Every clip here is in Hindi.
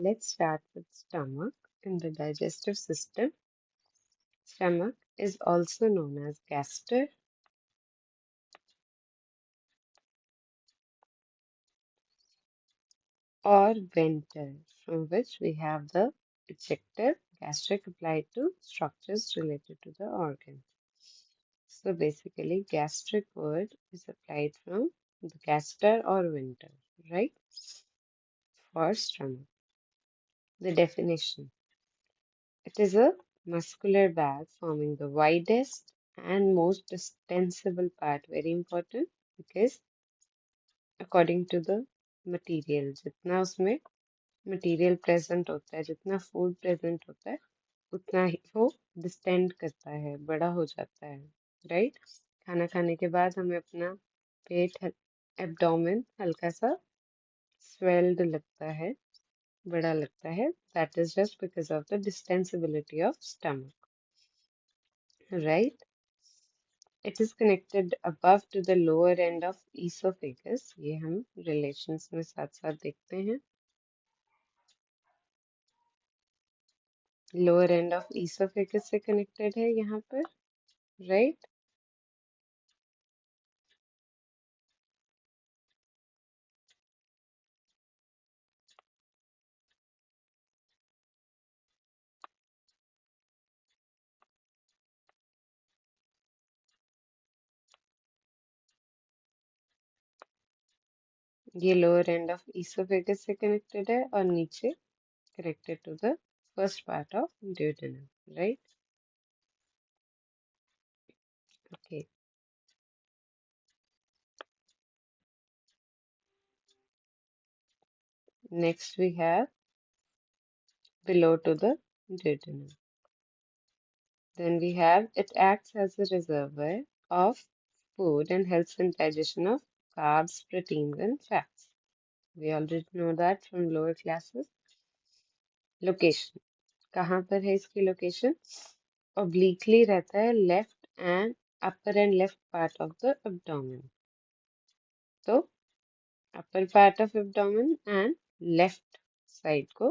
let's start with stomach. In the digestive system, stomach is also known as gaster or venter, from which we have the adjective gastric applied to structures related to the organ. So basically, gastric word is applied from the gaster or venter, right? For stomach. The definition. It is a muscular bag forming the widest and most distensible part. Very important because according to the material, जितना उसमें मटेरियल प्रेजेंट होता है, जितना फूड प्रेजेंट होता है, उतना ही वो डिस्टेंड करता है, बड़ा हो जाता है, राइट? खाना खाने के बाद हमें अपना पेट, एब्डोमेन हल्का सा स्वेल्ड लगता है, बड़ा लगता है. That is just because of the distensibility of stomach, right? It is connected above to the lower end of esophagus. ये हम relations में साथ साथ देखते हैं. Lower end of esophagus से connected है यहाँ पर, right? ये lower end of esophagus से connected है और नीचे connected to the first part of duodenum, right? Okay. Next we have below to the duodenum. Then we have it acts as a reservoir of food and helps in digestion of carbs, proteins, and fats. We already know that from lower classes. Location. कहाँ पर है इसकी location? Obliquely रहता है left and upper and left part of the abdomen. तो upper part of abdomen and left side को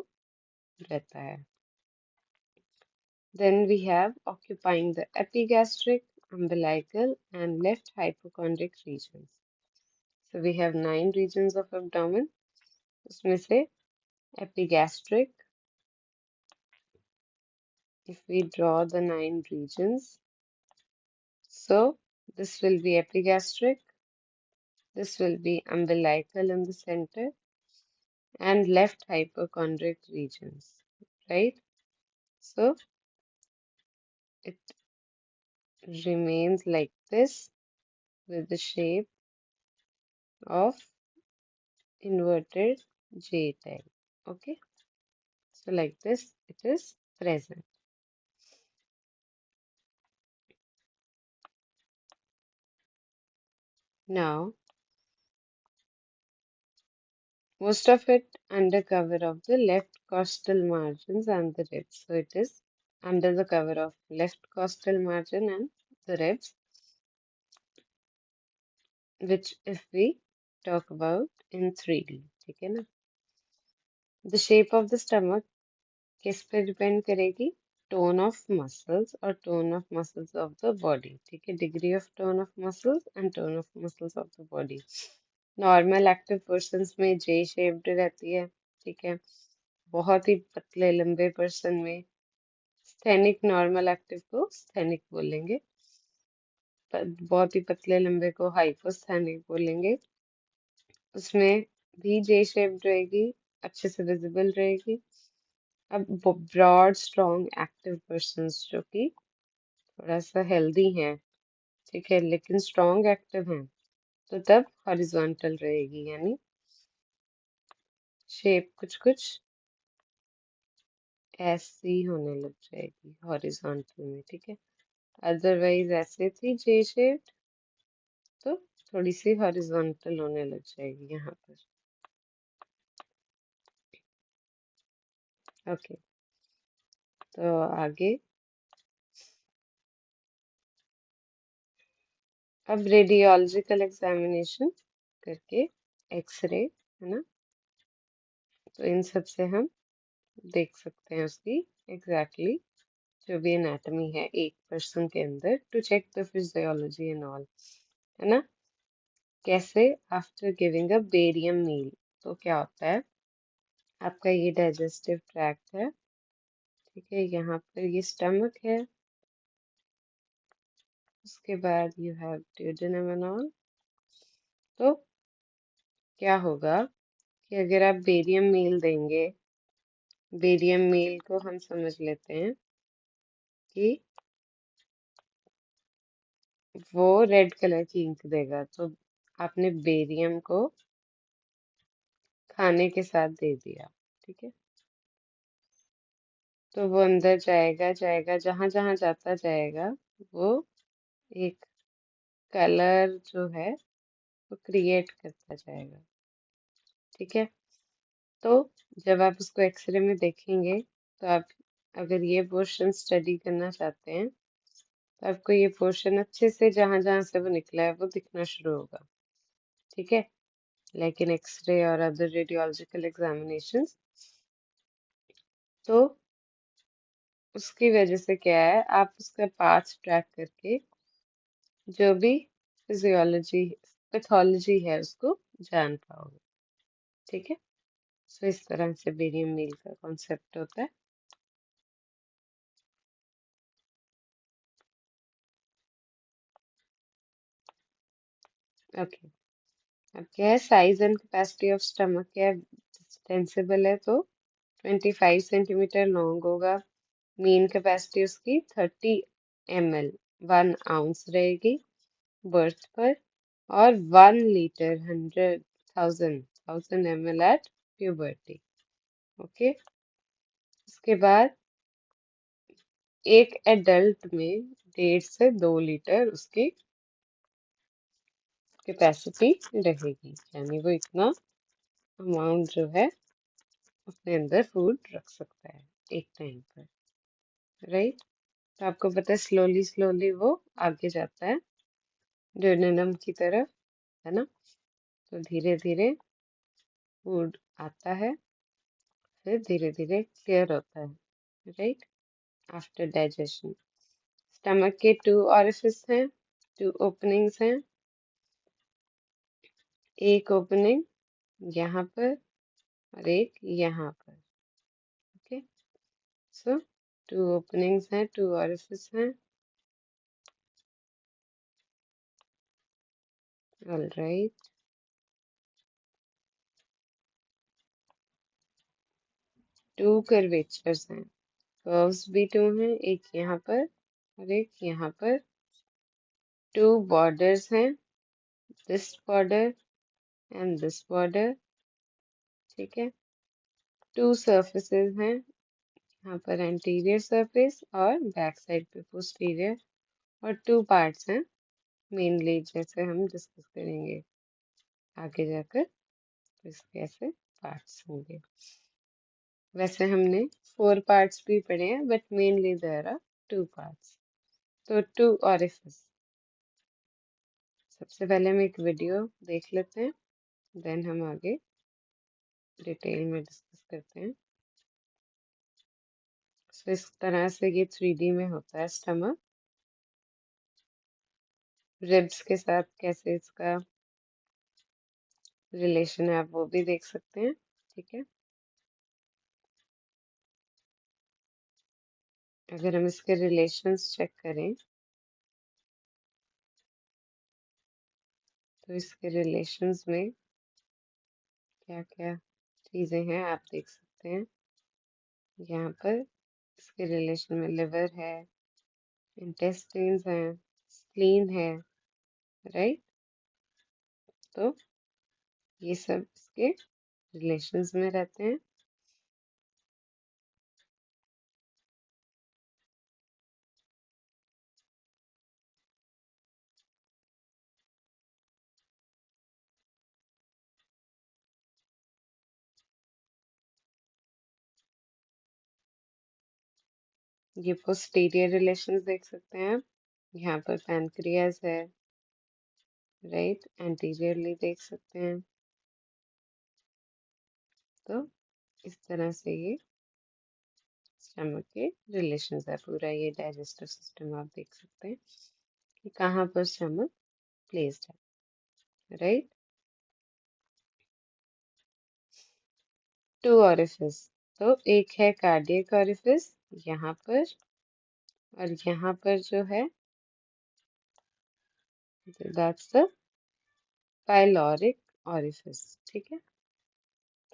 रहता है. Then we have occupying the epigastric, umbilical, and left hypochondric regions. So we have 9 regions of abdomen. उसमें से epigastric, if we draw the 9 regions, so this will be epigastric, this will be umbilical in the center, and left hypochondric regions, right? So it remains like this with the shape of inverted J type. Okay, so like this it is present. Now, most of it under cover of the left costal margins and the ribs. So it is under the cover of left costal margin and the ribs, which if we talk about in 3D, ठीक है ना? The shape of the stomach किस पे डिपेंड करेगी? Tone of muscles और tone of muscles of the body, ठीक है? Degree of tone of muscles and tone of muscles of the body. Normal active persons में J शेप्ड रहती है, ठीक है? बहुत ही पतले लंबे पर्सन में स्थैनिक नॉर्मल एक्टिव को स्थैनिक बोलेंगे, बहुत ही पतले लंबे को हाइपोस्थैनिक बोलेंगे. उसमें भी J शेप्ड रहेगी, अच्छे से विजिबल रहेगी. अब ब्रॉड स्ट्रॉन्ग एक्टिव पर्सन्स जो कि थोड़ा सा हेल्दी हैं, ठीक है, लेकिन स्ट्रॉन्ग एक्टिव हैं, तो तब हॉरिजॉन्टल रहेगी, यानी शेप कुछ कुछ ऐसी होने लग जाएगी हॉरिजॉन्टल में, ठीक है. अदरवाइज ऐसे थी जे शेप्ड, तो थोड़ी सी हॉरिजॉन्टल होने लग जाएगी यहाँ पर. ओके, तो आगे अब रेडियोलॉजिकल एग्जामिनेशन करके एक्सरे, है ना, तो इन सब से हम देख सकते हैं उसकी एग्जैक्टली जो भी एनाटमी है एक पर्सन के अंदर, to check the physiology and all, है ना। कैसे? After giving a barium meal, तो क्या होता है, आपका ये डाइजेस्टिव ट्रैक्ट है, ठीक है, यहाँ पर ये स्टमक है, उसके बाद you have duodenum and all. तो क्या होगा कि अगर आप बेरियम मील देंगे, बेरियम मील को हम समझ लेते हैं कि वो रेड कलर की इंक देगा, तो आपने बेरियम को खाने के साथ दे दिया, ठीक है, तो वो अंदर जाएगा जाएगा, जहां जहां जाता जाएगा वो एक कलर जो है वो क्रिएट करता जाएगा, ठीक है। तो जब आप उसको एक्सरे में देखेंगे, तो आप अगर ये पोर्शन स्टडी करना चाहते हैं, तो आपको ये पोर्शन अच्छे से जहां जहां से वो निकला है वो दिखना शुरू होगा, ठीक है। लेकिन एक्सरे और अदर रेडियोलॉजिकल एग्जामिनेशंस, तो उसकी वजह से क्या है, आप उसका पाथ ट्रैक करके जो भी फिजियोलॉजी पैथोलॉजी है उसको जान पाओगे, ठीक है। सो इस तरह से बेरियम मील का कॉन्सेप्ट होता है। ओके, अब क्या है, size and capacity of stomach क्या है, एक्सटेंसिबल है तो 25 सेंटीमीटर लॉन्ग होगा, मीन कैपेसिटी उसकी 30 ml 1 ounce रहेगी बर्थ पर, और 1 litre 1000 ml at puberty, okay. उसके बाद एक एडल्ट में 1.5 से 2 लीटर उसकी कैपेसिटी रहेगी, यानी वो इतना अमाउंट जो है अपने अंदर फूड रख सकता है एक टाइम पर, राइट। तो आपको पता है स्लोली स्लोली वो आगे जाता है ड्यूडेनम की तरफ, है ना। तो धीरे धीरे फूड आता है, फिर धीरे धीरे क्लियर होता है, राइट, आफ्टर डाइजेशन। स्टमक के 2 ऑरिफिस हैं, 2 ओपनिंग्स हैं, एक ओपनिंग यहाँ पर और एक यहाँ पर, ओके। सो 2 ओपनिंग्स हैं, 2 ऑरिफिस हैं, ऑल राइट। 2 कर्वेचर्स हैं, कर्व्स भी 2 हैं, एक यहाँ पर और एक यहाँ पर। 2 बॉर्डर्स हैं, this border and this border, ठीक है। 2 सर्फेसेस हैं, यहाँ पर एंटीरियर सरफेस और बैक साइड पे पोस्टीरियर, और 2 पार्ट्स हैं मेनली, जैसे हम डिस्कस करेंगे आगे जाकर, तो इसके ऐसे पार्ट्स होंगे। वैसे हमने 4 पार्ट्स भी पढ़े हैं, but mainly there are 2 parts. तो 2 ऑरिफिस, सबसे पहले हम एक वीडियो देख लेते हैं, देन हम आगे डिटेल में डिस्कस करते हैं। सो इस तरह से ये 3D में होता है स्टमक, रिब्स के साथ कैसे इसका रिलेशन है आप वो भी देख सकते हैं, ठीक है। अगर हम इसके रिलेशंस चेक करें, तो इसके रिलेशंस में क्या क्या चीजें हैं आप देख सकते हैं। यहाँ पर इसके रिलेशन में लिवर है, इंटेस्टाइन्स हैं, स्प्लीन है, राइट। तो ये सब इसके रिलेशंस में रहते हैं। ये पोस्टीरियर रिलेशंस देख सकते हैं आप, यहाँ पर पैनक्रियाज है, राइट, एंटीरियरली देख सकते हैं। तो इस तरह से ये स्टमक के रिलेशंस है। पूरा ये डाइजेस्टिव सिस्टम आप देख सकते हैं कि कहाँ पर स्टमक प्लेस्ड है, राइट। टू ऑरिफिस, तो एक है कार्डियक ऑरिफिस यहाँ पर, और यहाँ पर जो है दैट्स द पाइलोरिक ऑरिफिस, ठीक है।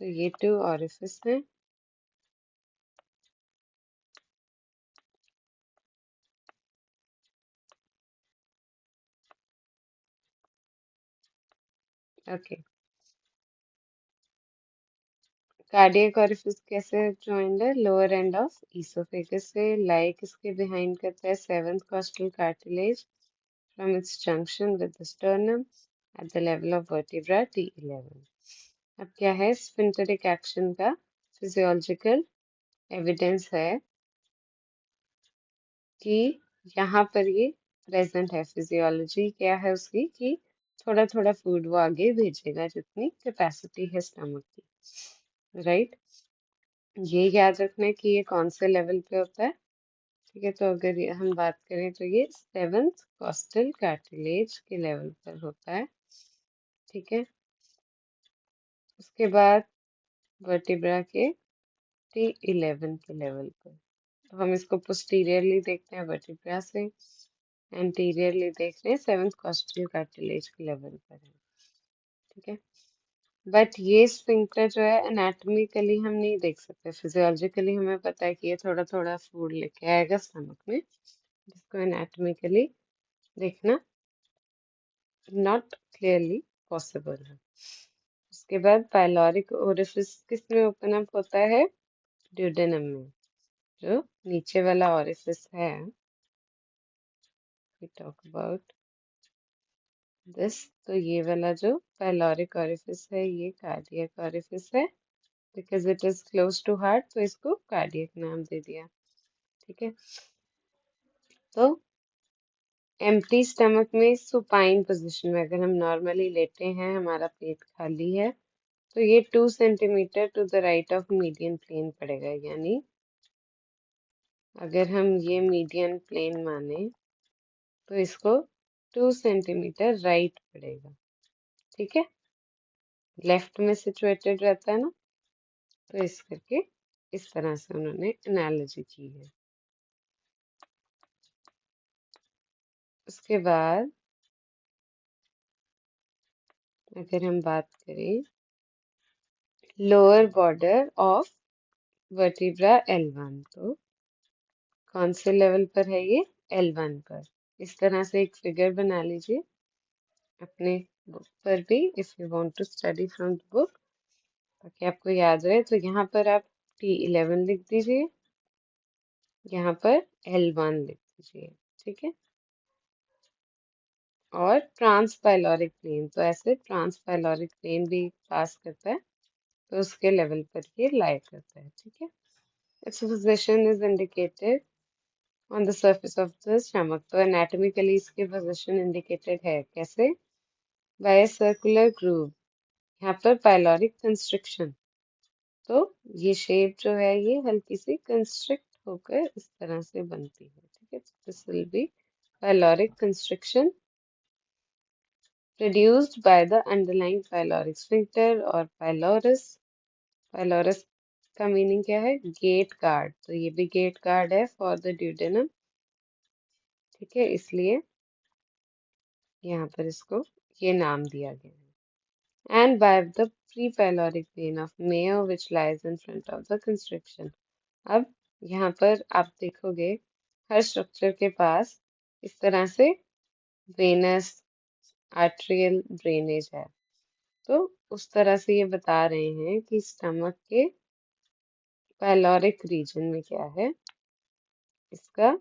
तो ये टू ऑरिफिस हैं। ओके, कार्डियक ऑरिफिस कैसे ज्वाइंट है? लोअर एंड ऑफ ईसोफेगस से, लाई किसके बिहाइंड करता है? Seventh costal cartilage from its junction with the sternum at the level of vertebra T11। अब क्या है? स्फिंक्टरिक एक्शन का फिजियोलॉजिकल एविडेंस है कि यहाँ पर ये प्रेजेंट है। फिजियोलॉजी क्या है उसकी कि थोड़ा थोड़ा फूड वो आगे भेजेगा जितनी कैपेसिटी है स्टमक की, राइट। ये याद रखना है कि ये कौन से लेवल पे होता है, ठीक है। तो अगर हम बात करें तो ये सेवंथ कॉस्टल कार्टिलेज के लेवल पर होता है, ठीक है। उसके बाद वर्टिब्रा के T11 के लेवल पर। तो हम इसको पोस्टीरियरली देखते हैं वर्टिब्रा से, एंटीरियरली देख रहे हैं सेवंथ कॉस्टल कार्टिलेज के लेवल पर है, ठीक है। बट ये स्फिंक्टर जो है एनाटॉमिकली हम नहीं देख सकते, फिजियोलॉजिकली हमें पता है कि ये थोड़ा थोड़ा फूड लेके आएगा स्टमक में, जिसको एनाटॉमिकली देखना नॉट क्लियरली पॉसिबल है। उसके बाद पाइलोरिक ओरिफिस किस में ओपन अप होता है? ड्यूडेनम में। जो नीचे वाला ओरिफिस है, we talk about this, तो ये वाला जो पाइलोरिक ओरिफिस है ये कार्डियक ओरिफिस है, because it is close to heart तो इसको कार्डियक नाम दे दिया, ठीक है। तो एम्प्टी स्टमक में सुपाइन पोजिशन में अगर हम नॉर्मली लेटे हैं, हमारा पेट खाली है, तो ये 2 centimetre to the right of median plane पड़ेगा। यानी अगर हम ये मीडियन प्लेन माने तो इसको 2 सेंटीमीटर राइट पड़ेगा, ठीक है। लेफ्ट में सिचुएटेड रहता है ना, तो इस करके इस तरह से उन्होंने एनालॉजी की है। उसके बाद अगर हम बात करें lower border of vertebra L1, तो कौन से लेवल पर है ये? L1 पर। इस तरह से एक फिगर बना लीजिए अपने बुक पर भी, if you want to study from the book, ताकि आपको याद रहे। तो यहाँ पर आप T11 लिख दीजिए, यहाँ पर L1 लिख दीजिए, ठीक है। और ट्रांसपाइलोरिक प्लेन, तो ऐसे ट्रांसपाइलोरिक प्लेन भी पास करता है, तो उसके लेवल पर ये लाई करता है, ठीक है। Its position is indicated on the surface of the stomach, तो एनाटॉमिकली इसकी पोजीशन इंडिकेटेड है कैसे? बाय सर्कुलर ग्रूव, यहाँ पर पाइलोरिक कंस्ट्रिक्शन, तो ये शेप जो है ये हल्की सी कंस्ट्रिक्ट होकर इस तरह से बनती है, ठीक है। This will be pyloric constriction produced by the underlying pyloric sphincter और pylorus। pylorus का मीनिंग क्या है? गेट गार्ड, तो ये भी गेट गार्ड है फॉर द ड्यूडेनम, ठीक है। इसलिए यहाँ पर इसको ये नाम दिया गया है। And by the pre pyloric when of Mayo which lies in front of the construction. अब यहाँ पर आप देखोगे हर स्ट्रक्चर के पास इस तरह से वेनस आर्टेरियल ड्रेनेज है, तो उस तरह से ये बता रहे हैं कि स्टमक के पाइलोरिक रीजन में क्या है, इसका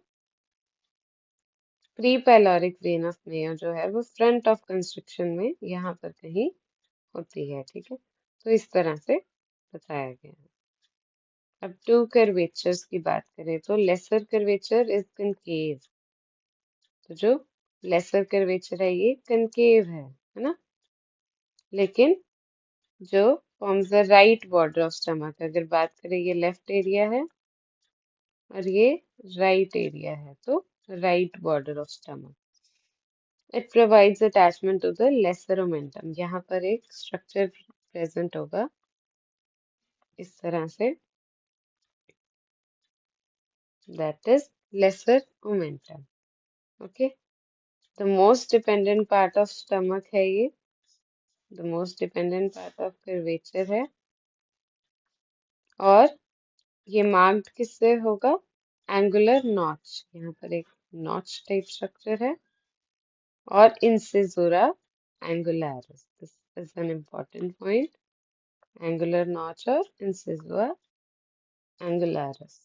pre pyloric when of Mayo जो है वो फ्रंट ऑफ कंस्ट्रक्शन में यहाँ पर कहीं होती है, ठीक है। तो इस तरह से बताया गया है। अब टू कर्वेचर्स की बात करें तो लेसर कर्वेचर इज कनकेव, तो जो लेसर कर्वेचर है ये कनकेव है ना। लेकिन जो forms the right border of stomach, अगर बात करें ये लेफ्ट एरिया है और ये राइट एरिया है, तो right border of stomach. It provides attachment to the lesser omentum. यहाँ पर एक स्ट्रक्चर प्रेजेंट होगा इस तरह से, that is lesser omentum. Okay, the most dependent part of stomach है ये, the most dependent part of curvature है। और ये मार्क्ड किससे होगा? एंगुलर नॉच, यहाँ पर एक नॉच टाइप स्ट्रक्चर है। और incisura angularis, this is an important point, angular notch और इंसिसुरा एंगुलरिस।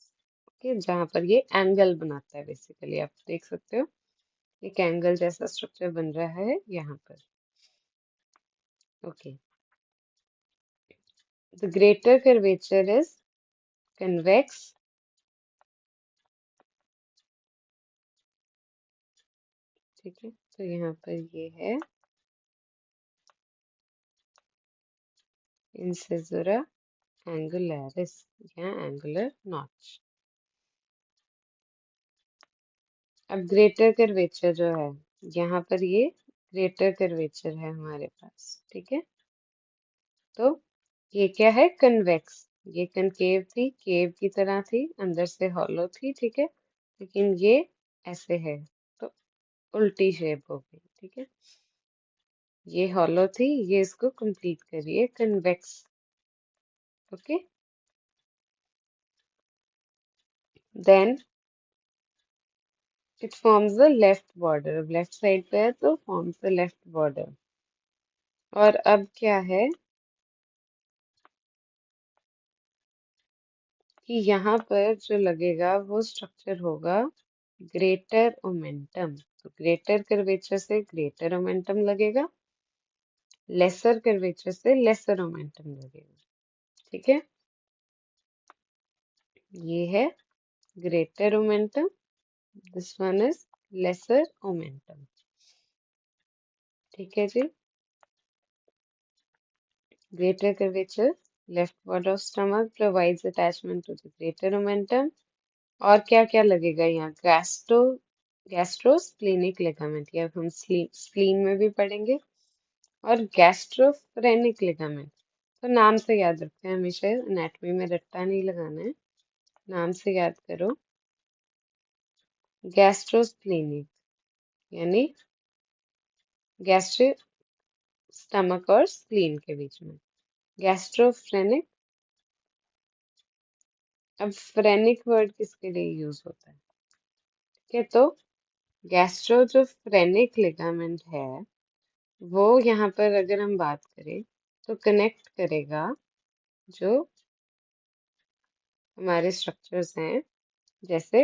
ओके, जहाँ पर ये एंगल बनाता है बेसिकली, आप देख सकते हो एक एंगल जैसा स्ट्रक्चर बन रहा है यहाँ पर। Okay, the greater curvature is convex, ठीक है, तो यहाँ पर ये है इंसिसुरा एंगुलरिस या एंगुलर नॉच। अब ग्रेटर कर्वेचर जो है, यहाँ पर ये ग्रेटर कर्वेचर है हमारे पास, ठीक है। तो ये क्या है? कन्वेक्स। ये कनकेव थी, केव की तरह थी, अंदर से हॉलो थी, ठीक है, लेकिन ये ऐसे है, तो उल्टी शेप हो गई, ठीक है। ये हॉलो थी, ये इसको कंप्लीट करिए, convex. Okay, then it forms the left border. अब लेफ्ट साइड पे है तो फॉर्म्स द लेफ्ट बॉर्डर। और अब क्या है कि यहाँ पर जो लगेगा वो स्ट्रक्चर होगा ग्रेटर ओमेंटम। तो ग्रेटर कर्वेचर से ग्रेटर ओमेंटम लगेगा, लेसर कर्वेचर से लेसर ओमेंटम लगेगा, ठीक है। ये है greater omentum, this one is lesser omentum, ठीक है जी। Greater curvature, left border of stomach provides attachment to the greater omentum. और क्या क्या लगेगा यहाँ? गैस्ट्रोस्प्लेनिक लिगामेंट, या हम स्प्लीन में भी पढ़ेंगे, और गैस्ट्रोफ्रेनिक लिगामेंट। तो नाम से याद रखते हैं, हमेशा एनाटॉमी में रट्टा नहीं लगाना है, नाम से याद करो। गैस्ट्रोस्प्लेनिक यानी गैस्ट्रिक, स्टमक और स्प्लीन के बीच में। गैस्ट्रोफ्रेनिक, अब फ्रेनिक वर्ड किसके लिए यूज होता है? ठीक है, तो गैस्ट्रो जो फ्रेनिक लिगामेंट है, वो यहाँ पर अगर हम बात करें तो कनेक्ट करेगा जो हमारे स्ट्रक्चर्स हैं, जैसे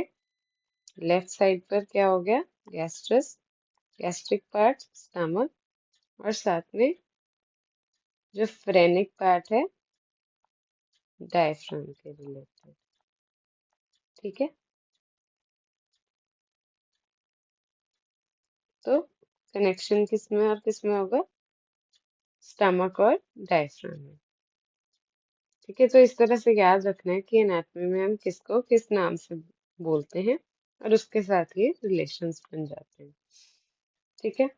लेफ्ट साइड पर क्या हो गया? गैस्ट्रस, गैस्ट्रिक पार्ट, स्टमक, और साथ में जो फ्रेनिक पार्ट है डायफ्राम के रिलेटेड, ठीक है। तो कनेक्शन किस में और किस में होगा? स्टमक और डायफ्राम में, ठीक है। तो इस तरह से याद रखना है कि एनाटॉमी में हम किसको किस नाम से बोलते हैं, और उसके साथ ये रिलेशंस बन जाते हैं, ठीक है।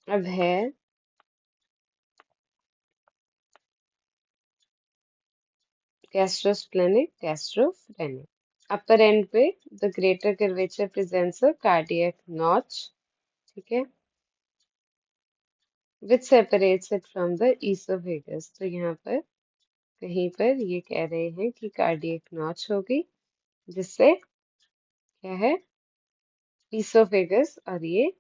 अब है गैस्ट्रोस्प्लेनिक, गैस्ट्रोफ्रेनिक। अपर एंड पे the greater curvature presents a cardiac notch, ठीक है, which separates it from the esophagus। तो यहाँ पर कहीं पर ये कह रहे हैं कि कार्डियक नॉच होगी, जिससे क्या है? ईसोफेगस और ये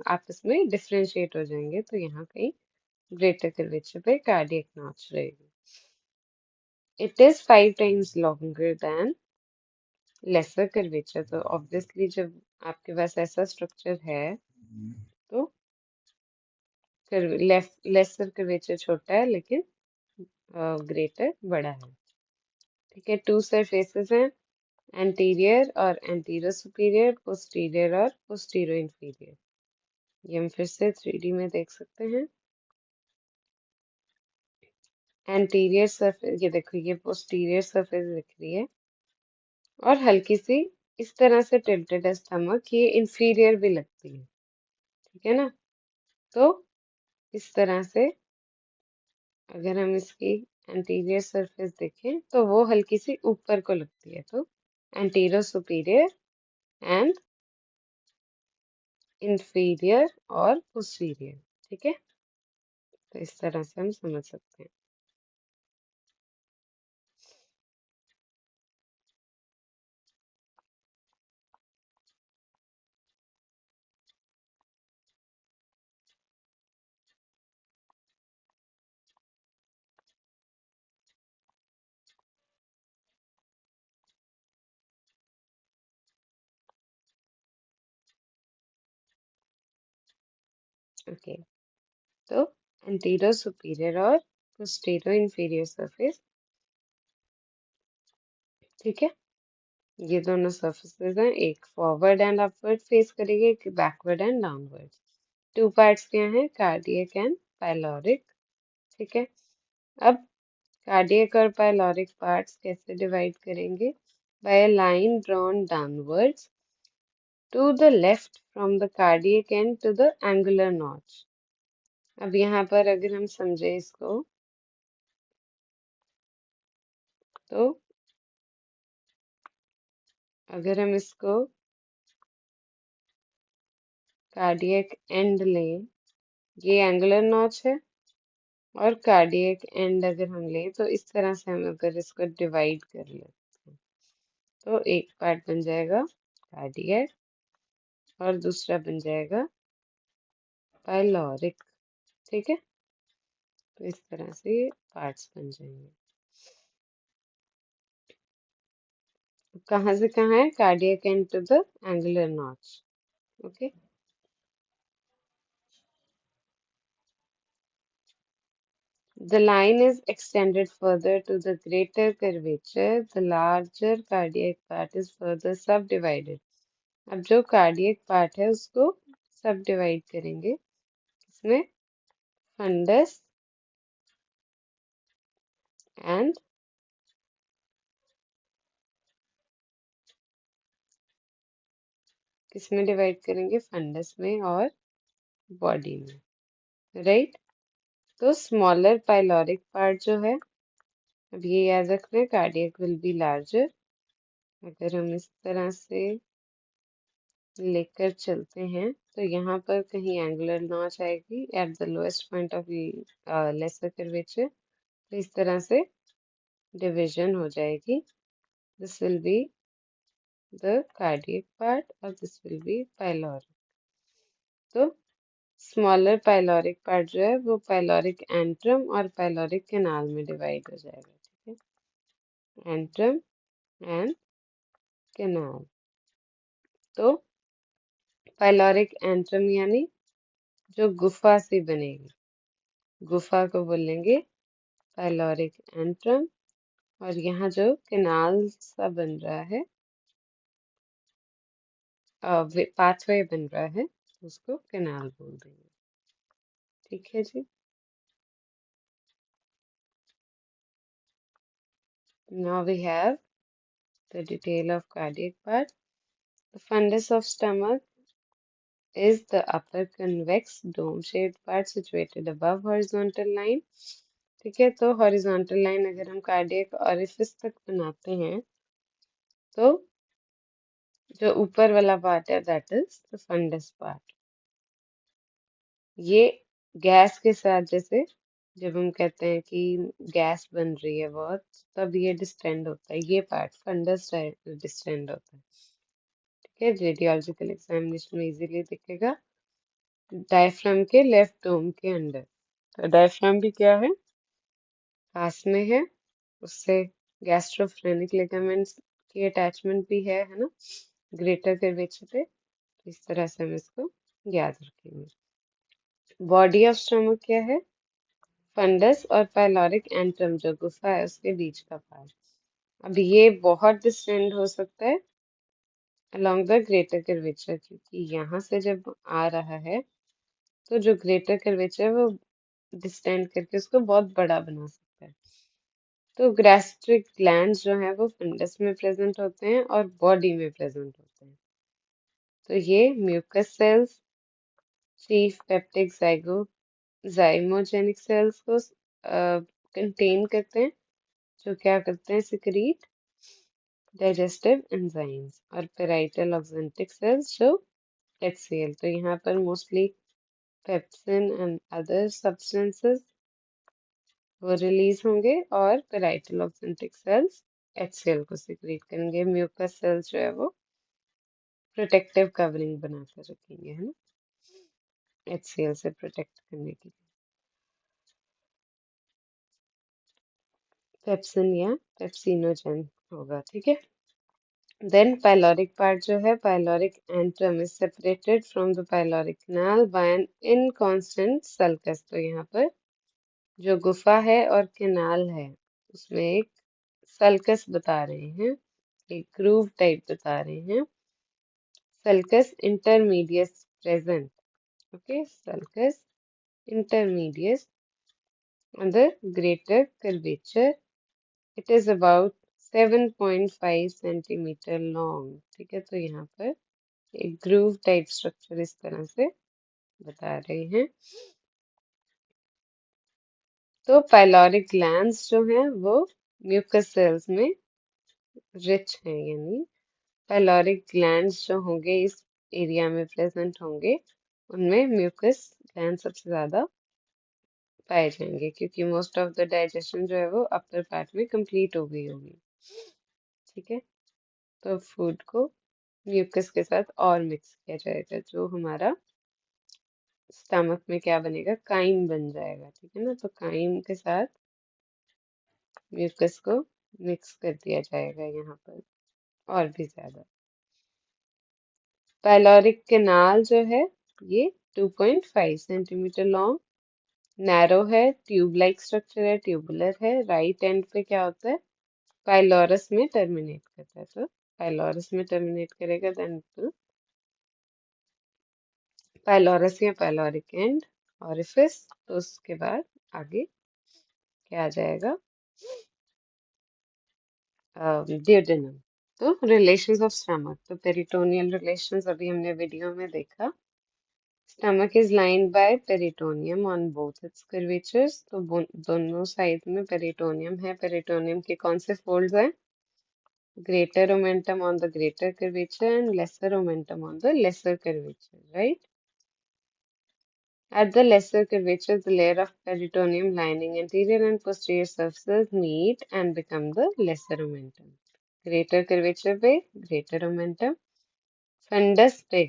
आपस में डिफरेंशिएट हो जाएंगे, तो यहाँ कहीं ग्रेटर कर्वेचर पे कार्डियक नॉच रहेगी। It is 5 times longer than lesser curvature. तो ऑब्वियसली जब आपके पास ऐसा स्ट्रक्चर है तो लेसर कर्वेचर छोटा है, लेकिन ग्रेटर बड़ा है, ठीक है। टू सरफेसेस हैं, एंटीरियर और एंटीरो सुपीरियर, पोस्टीरियर और पोस्टीरो इंफीरियर। ये हम फिर से 3D में देख सकते हैं। एंटीरियर सरफेस, ये देखो ये पोस्टीरियर सरफेस दिख रही है, और हल्की सी इस तरह से टिल्टेड है स्टमक, ये इंफीरियर भी लगती है, ठीक है ना। तो इस तरह से अगर हम इसकी एंटीरियर सरफेस देखें तो वो हल्की सी ऊपर को लगती है, तो एंटीरो सुपीरियर एंड इंफीरियर और पोस्टीरियर, ठीक है। तो इस तरह से हम समझ सकते हैं। ओके, तो एंटीरो सुपीरियर और पोस्टीरो इंफीरियर सरफेस, ठीक है। ये दोनों सर्फेसेस हैं, एक फॉरवर्ड एंड अपवर्ड फेस करेगी, एक backward and downward. Two parts क्या हैं, कार्डियक एंड पाइलोरिक, ठीक है। अब कार्डियक और पाइलोरिक पार्ट्स कैसे डिवाइड करेंगे, by a line drawn downwards to the left from the cardiac end to the angular notch. अब यहाँ पर अगर हम समझे इसको, तो अगर हम इसको कार्डियक एंड लें, ये एंगुलर नॉच है, और कार्डियक एंड अगर हम लें तो इस तरह से हम अगर इसको डिवाइड कर लेते हैं, तो एक पार्ट बन जाएगा कार्डियक और दूसरा बन जाएगा पाइलोरिक, ठीक है। तो इस तरह से ये पार्ट्स बन जाएंगे। कहाँ से कहाँ है, cardiac end to the angular notch, okay. The line is extended further to the greater curvature. The larger cardiac part is further subdivided. अब जो कार्डियक पार्ट है उसको सब डिवाइड करेंगे, इसमें फंडस एंड किसमें डिवाइड करेंगे, फंडस में और बॉडी में, राइट। तो स्मॉलर पाइलोरिक पार्ट जो है, अब ये याद रखना है, कार्डियक विल बी लार्जर। अगर हम इस तरह से लेकर चलते हैं तो यहाँ पर कहीं एंगुलर नॉच आएगी at the lowest point of lesser curvature, तो इस तरह से डिवीजन हो जाएगी। This will be the cardiac part और दिस विल बी पाइलोरिक। तो स्मॉलर पाइलोरिक पार्ट जो है वो पाइलोरिक एंट्रम और पाइलोरिक कैनाल में डिवाइड हो जाएगा, ठीक है, एंट्रम एंड कैनाल। तो पाइलोरिक एंट्रम यानी जो गुफा से बनेगी, गुफा को बोलेंगे पाइलोरिक एंट्रम, और यहाँ जो कैनाल सा बन रहा है, पाथवे बन रहा है, उसको कैनाल बोल देंगे, ठीक है जी। Now we have the detail of cardiac part. The fundus of stomach is the upper convex dome-shaped part situated above horizontal line. ठीक है, तो horizontal line अगर हम cardiac orifice तक बनाते हैं तो जो ऊपर वाला पार्ट है that is the fundus part. ये गैस के साथ, जैसे जब हम कहते हैं कि गैस बन रही है बहुत, तब ये डिस्टेंड होता है, ये पार्ट फंडस डिस्टेंड होता है, ठीक है। रेडियोलॉजिकल एग्जामिनेशन में इजीली दिखेगा, डायफ्राम के लेफ्ट डोम के अंदर। तो डायफ्राम भी क्या है, पास में है, उससे गैस्ट्रोफ्रेनिक लिगामेंट्स की अटैचमेंट भी है ना, ग्रेटर कर्वेचर पे। तो इस तरह से हम इसको याद रखेंगे। बॉडी ऑफ स्टमक क्या है, फंडस और पाइलोरिक एंट्रम जो गुफा है उसके बीच का पार्ट। अब ये बहुत डिस्टेंड हो सकता है अलोंग द ग्रेटर कर्वेचर, क्योंकि यहाँ से जब आ रहा है तो जो ग्रेटर कर्वेचर है वो डिस्टेंड करके उसको बहुत बड़ा बना सकता होता है। तो गैस्ट्रिक ग्लैंड्स जो है वो फंडस में प्रेजेंट होते हैं और बॉडी में प्रेजेंट होते हैं। तो ये mucus cells, chief peptic zymogenic cells को कंटेन करते हैं, जो क्या करते हैं, सिक्रीट डाइजेस्टिव एंजाइम्स, और पेराइटल ऑक्जेंटिक सेल्स जो HCl। तो यहाँ पर mostly pepsin and other substances वो रिलीज होंगे और पेराइटल ऑक्जेंटिक सेल्स HCl को सिक्रीट करेंगे। म्यूकस सेल्स जो है वो प्रोटेक्टिव कवरिंग बनाकर रखेंगे, है ना, HCl से प्रोटेक्ट करने के लिए। पेप्सिन या पेप्सिनोजेन होगा, ठीक है। देन पाइलोरिक पार्ट जो है, pyloric antrum is separated from the pyloric canal by an inconstant sulcus. तो यहाँ पर जो गुफा है और कैनाल है उसमें एक सल्कस बता रहे हैं, एक ग्रूव टाइप बता रहे हैं, sulcus intermedius present. Okay, sulcus intermedius on the greater curvature. It is about 7.5 centimetre long, ठीक है। तो यहाँ पर एक ग्रूव टाइप स्ट्रक्चर इस तरह से बता रहे हैं। तो पाइलोरिक ग्लैंड्स जो हैं वो म्यूकस सेल्स में रिच हैं, यानी पाइलोरिक ग्लैंड्स जो होंगे इस एरिया में प्रेजेंट होंगे, उनमें म्यूकस ग्लैंड सबसे ज्यादा पाए जाएंगे, क्योंकि मोस्ट ऑफ द डाइजेशन जो है वो अपर पार्ट में कंप्लीट हो गई होगी, ठीक है। तो फूड को म्यूकस के साथ और मिक्स किया जाएगा, जो हमारा स्टमक में क्या बनेगा, काइम बन जाएगा, ठीक है ना। तो काइम के साथ म्यूकस को मिक्स कर दिया जाएगा यहाँ पर और भी ज्यादा। पाइलोरिक कैनाल जो है ये 2.5 सेंटीमीटर लॉन्ग, नैरो है, ट्यूब लाइक स्ट्रक्चर है, ट्यूबुलर है, राइट एंड पे क्या होता है, पाइलोरस में टर्मिनेट करता है। तो पाइलोरस में टर्मिनेट करेगा, देन पाइलोरस या पाइलोरिक एंड ऑरिफिस। तो उसके बाद आगे क्या आ जाएगा, डियोडेनम। तो रिलेशंस ऑफ स्टमक, तो पेरिटोनियल रिलेशंस अभी हमने वीडियो में देखा। Stomach is lined by peritoneum on both it's curvatures. तो दोनों साइड में पेरिटोनियम है। पेरिटोनियम के कौन से फोल्ड्स हैं, greater omentum on the greater curvature and lesser omentum on the lesser curvature, right? At the lesser curvature, the layer of peritoneum lining anterior and posterior surfaces meet and become the lesser omentum. Greater curvature पे greater omentum, फंडस पे,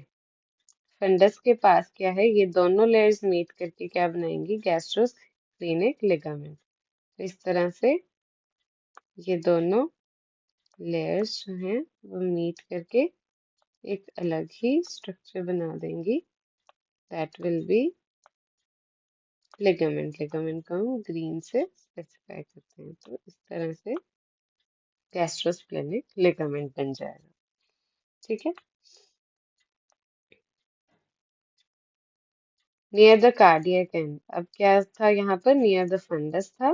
फंडस के पास क्या है, ये दोनों लेयर्स मीट करके क्या बनाएंगी, गैस्ट्रोस्प्लेनिक लिगामेंट। तो इस तरह से ये दोनों लेयर्स जो हैं वो मीट करके एक अलग ही स्ट्रक्चर बना देंगी, that will B ligament. Ligament को हम ग्रीन से स्पेसिफाई करते हैं। तो इस तरह से गैस्ट्रोस्प्लेनिक लिगामेंट बन जाएगा, ठीक है। नियर द कार्डियक एंड, अब क्या था यहाँ पर, नियर द फंडस था,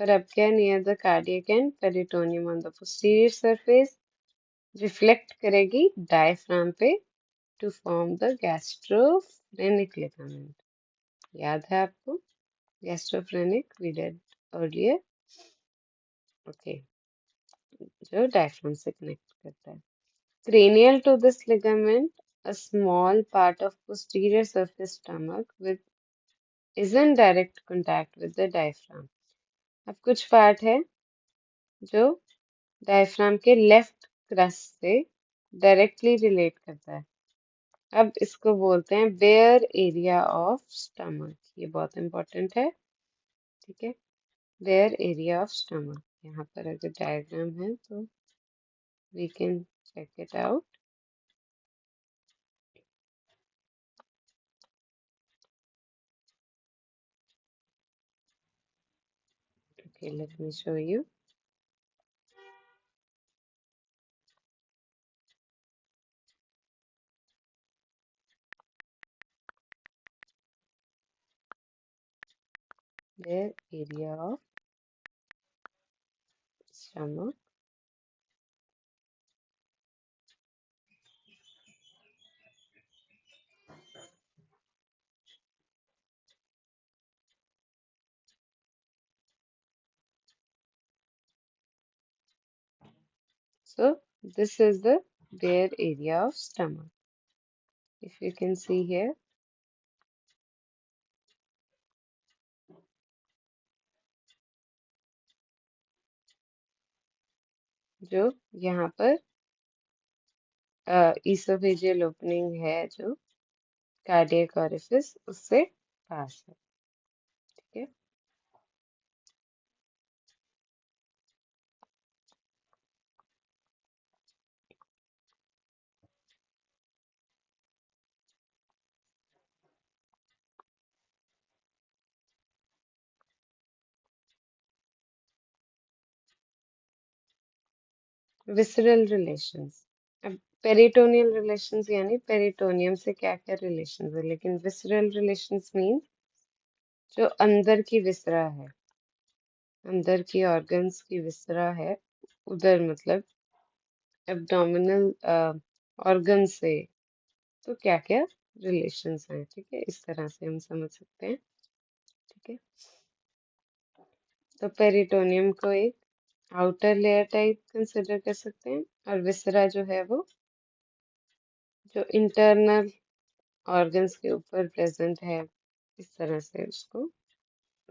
पर अब क्या है, near the cardiac and peritoneum on the posterior surface reflect करेगी डायफ्राम पे टू फॉर्म द गैस्ट्रोफ्रेनिक लिगामेंट। याद है आपको, गैस्ट्रोफ्रेनिक वी डिड अर्लियर, ओके, जो डायफ्राम से कनेक्ट करता है। Cranial to this ligament, a small part of posterior surface stomach with is in direct contact with the diaphragm. अब कुछ पार्ट है जो डायफ्राम के लेफ्ट क्रस्ट से डायरेक्टली रिलेट करता है। अब इसको बोलते हैं बेयर एरिया ऑफ स्टमक, ये बहुत इंपॉर्टेंट है, ठीक है। बेयर एरिया ऑफ स्टमक, यहाँ पर अगर डायग्राम है तो we can check it out. Okay, let me show you. Their area of stomach. So this is the bare area of stomach. If you can see here, जो यहाँ पर esophageal opening है जो कार्डियक ऑरिफिस उससे पास है, ठीक है। विसरल रिलेशंस, अब पेरिटोनियल रिलेशंस यानी पेरिटोनियम से क्या क्या रिलेशंस है, लेकिन विसरल रिलेशंस मीन जो अंदर की विसरा है, अंदर की ऑर्गन्स की विसरा है, उधर मतलब एब्डोमिनल ऑर्गन से तो क्या क्या रिलेशंस हैं, ठीक है। इस तरह से हम समझ सकते हैं, ठीक है। तो पेरिटोनियम को एक आउटर लेयर टाइप कंसिडर कर सकते हैं, और विसरा जो है वो जो इंटरनल ऑर्गन्स के ऊपर प्रेजेंट है, इस तरह से उसको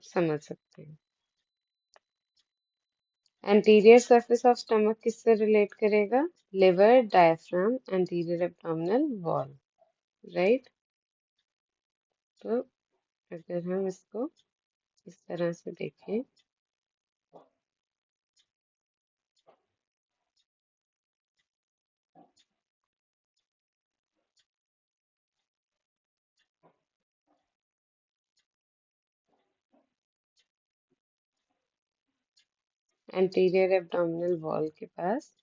समझ सकते हैं। एंटीरियर सरफेस ऑफ स्टमक किससे रिलेट करेगा? Liver, diaphragm, anterior abdominal wall, right. तो अगर हम इसको इस तरह से देखें, एंटीरियर एब्डोमिनल वॉल के पास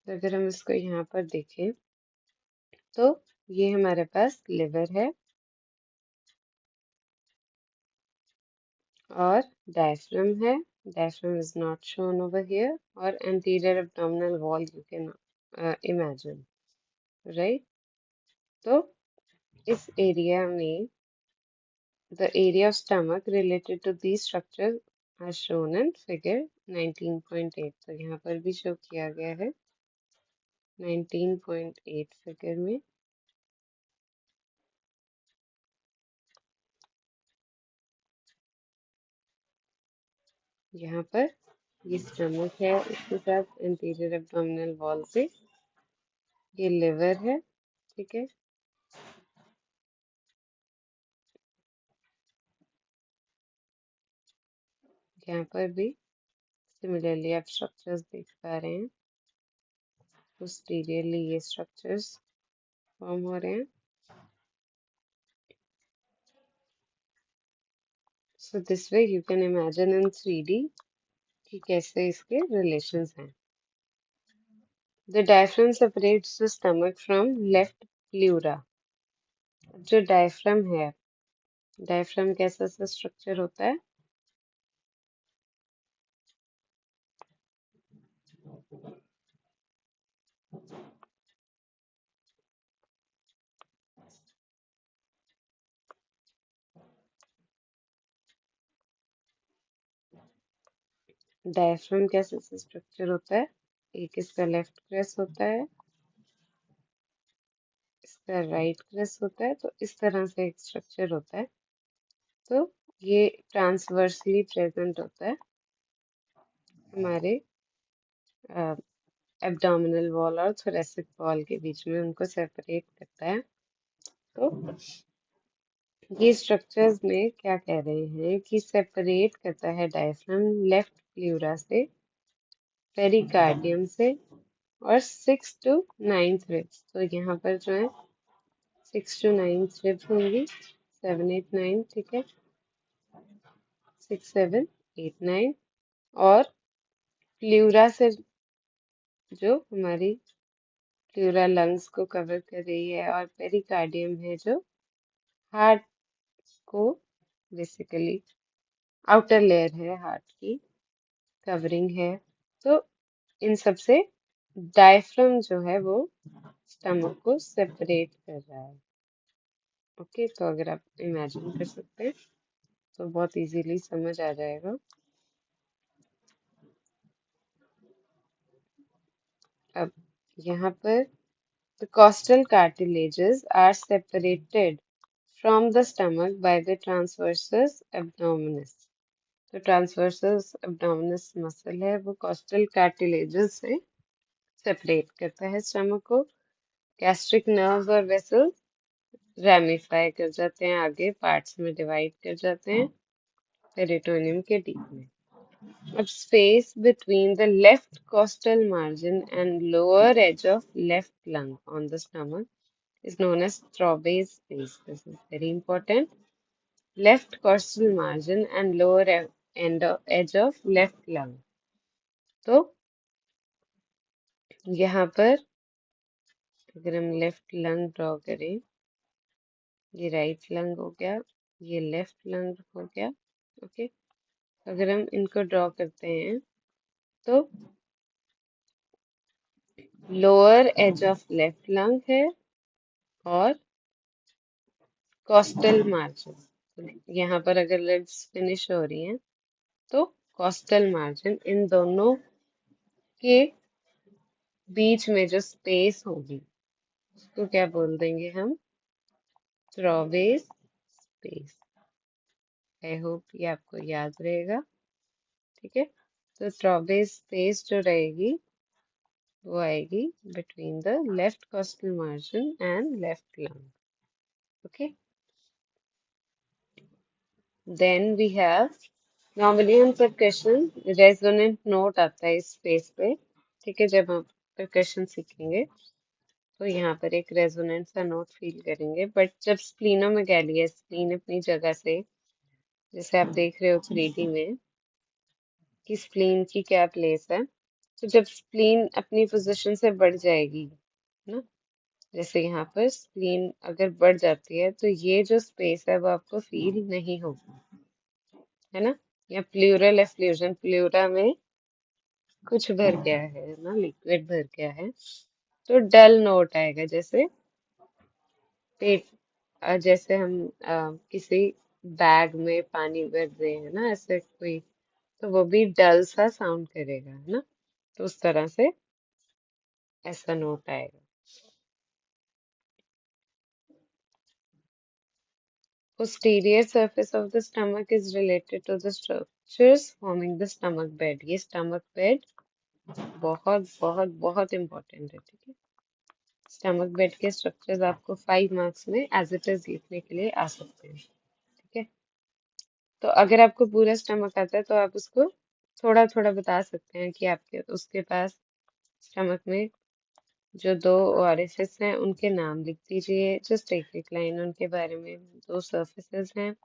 तो अगर हम इसको यहाँ पर देखें तो ये हमारे पास लिवर है और डायफ्राम है, diaphragm is not shown over here, और anterior abdominal wall you can imagine, right. तो इस एरिया में the area of stomach related to these structures are shown in figure 19.8। तो यहाँ पर भी शो किया गया है 19.8 फिगर में। यहाँ पर ये स्टमक है, उसके साथ इंटीरियर एब्डोमिनल वॉल से ये लिवर है, ठीक है। यहाँ पर भी सिमिलरली आप स्ट्रक्चर्स देख पा रहे हैं, पोस्टीरियरली ये स्ट्रक्चर्स फॉर्म हो रहे हैं। So this way you can imagine in 3D कि कैसे इसके रिलेशंस हैं। The diaphragm separates the stomach from left pleura। जो डायफ्राम है, डायफ्राम कैसा सा स्ट्रक्चर होता है? डायफ्राम कैसा सा स्ट्रक्चर होता है? एक इसका लेफ्ट क्रेस होता है, इसका राइट क्रेस होता है, तो इस तरह से एक स्ट्रक्चर होता है। तो ये ट्रांसवर्सली प्रेजेंट होता है हमारे एब्डोमिनल वॉल और थोरेसिक वॉल के बीच में, उनको सेपरेट करता है। तो ये स्ट्रक्चर्स में क्या कह रहे हैं कि सेपरेट करता है डायफ्राम लेफ्ट प्लूरा से, पेरिकार्डियम से और 6 to 9 रिब्स। तो यहाँ पर जो है 6 to 9 रिब्स होंगी, 7 8 9, ठीक है, 6 7 8 9। और प्लूरा से जो हमारी प्लूरा लंग्स को कवर कर रही है, और पेरिकार्डियम है जो हार्ट को बेसिकली आउटर लेयर है हार्ट की, कवरिंग है। तो इन सब से डायफ्राम जो है वो स्टमक को सेपरेट कर रहा है। ओके, तो अगर आप इमेजिन कर सकते हैं तो बहुत इजीली समझ आ जाएगा। अब यहाँ पर the costal cartilages are separated from the stomach by the transversus abdominis। तो transversus abdominis मसल है वो costal cartilages से सेपरेट करता है स्टमक को। गैस्ट्रिक नर्व्स और वेसल्स रेमिफाई कर जाते हैं, आगे पार्ट्स में डिवाइड कर जाते हैं पेरिटोनियम के डीप में। अब space between the left costal margin and lower edge of left lung on the stomach is known as Strawberry's space. This is very important. Left costal margin and lower edge of left lung. तो यहाँ पर अगर हम लेफ्ट लंग ड्रॉ करें, ये राइट लंग हो गया, ये लेफ्ट लंग हो गया। ओके, अगर हम इनको ड्रॉ करते हैं तो lower edge of left lung है और कॉस्टल मार्जिन। यहाँ पर अगर लिड्स फिनिश हो रही हैं तो कॉस्टल मार्जिन, इन दोनों के बीच में जो स्पेस होगी उसको क्या बोल देंगे हम? ट्रॉवेस स्पेस। आई होप ये आपको याद रहेगा, ठीक है। तो ट्रॉवेस स्पेस जो रहेगी वो आएगी between the left costal margin and left lung. Okay, then we have normally हम परकशन रेजोनेंट नोट आता है इस स्पेस पे, ठीक है। जब हम परकशन सीखेंगे तो यहाँ पर एक रेजोनेंट सा नोट फील करेंगे, बट जब स्प्लीनोमेगाली है, स्प्लीन अपनी जगह से, जैसे आप देख रहे हो 3D में कि स्प्लीन की क्या प्लेस है, तो जब स्प्लीन अपनी पोजीशन से बढ़ जाएगी ना, जैसे यहाँ पर स्प्लीन अगर बढ़ जाती है तो ये जो स्पेस है वो आपको फील नहीं होगी, है ना। या प्लूरल एफ्लूजन, प्लूरा में कुछ भर गया है ना, लिक्विड भर गया है, तो डल नोट आएगा। जैसे पेट जैसे हम किसी बैग में पानी भर रहे हैं ना, ऐसे कोई, तो वो भी डल सा साउंड करेगा, है ना। तो उस तरह से ऐसा नोट आएगा। Posterior surface of the stomach is related to the structures forming the stomach bed। ये stomach bed बहुत बहुत बहुत इंपॉर्टेंट है, ठीक है। स्टमक बेड के स्ट्रक्चर्स आपको 5 मार्क्स में एज इट इज लिखने के लिए आ सकते हैं, ठीक है। तो अगर आपको पूरा स्टमक आता है तो आप उसको थोड़ा थोड़ा बता सकते हैं कि आपके उसके पास स्टमक में जो 2 ओरिफिस हैं उनके नाम लिख दीजिए, जस्ट एक एक लाइन उनके बारे में। 2 सर्फेसेस हैं,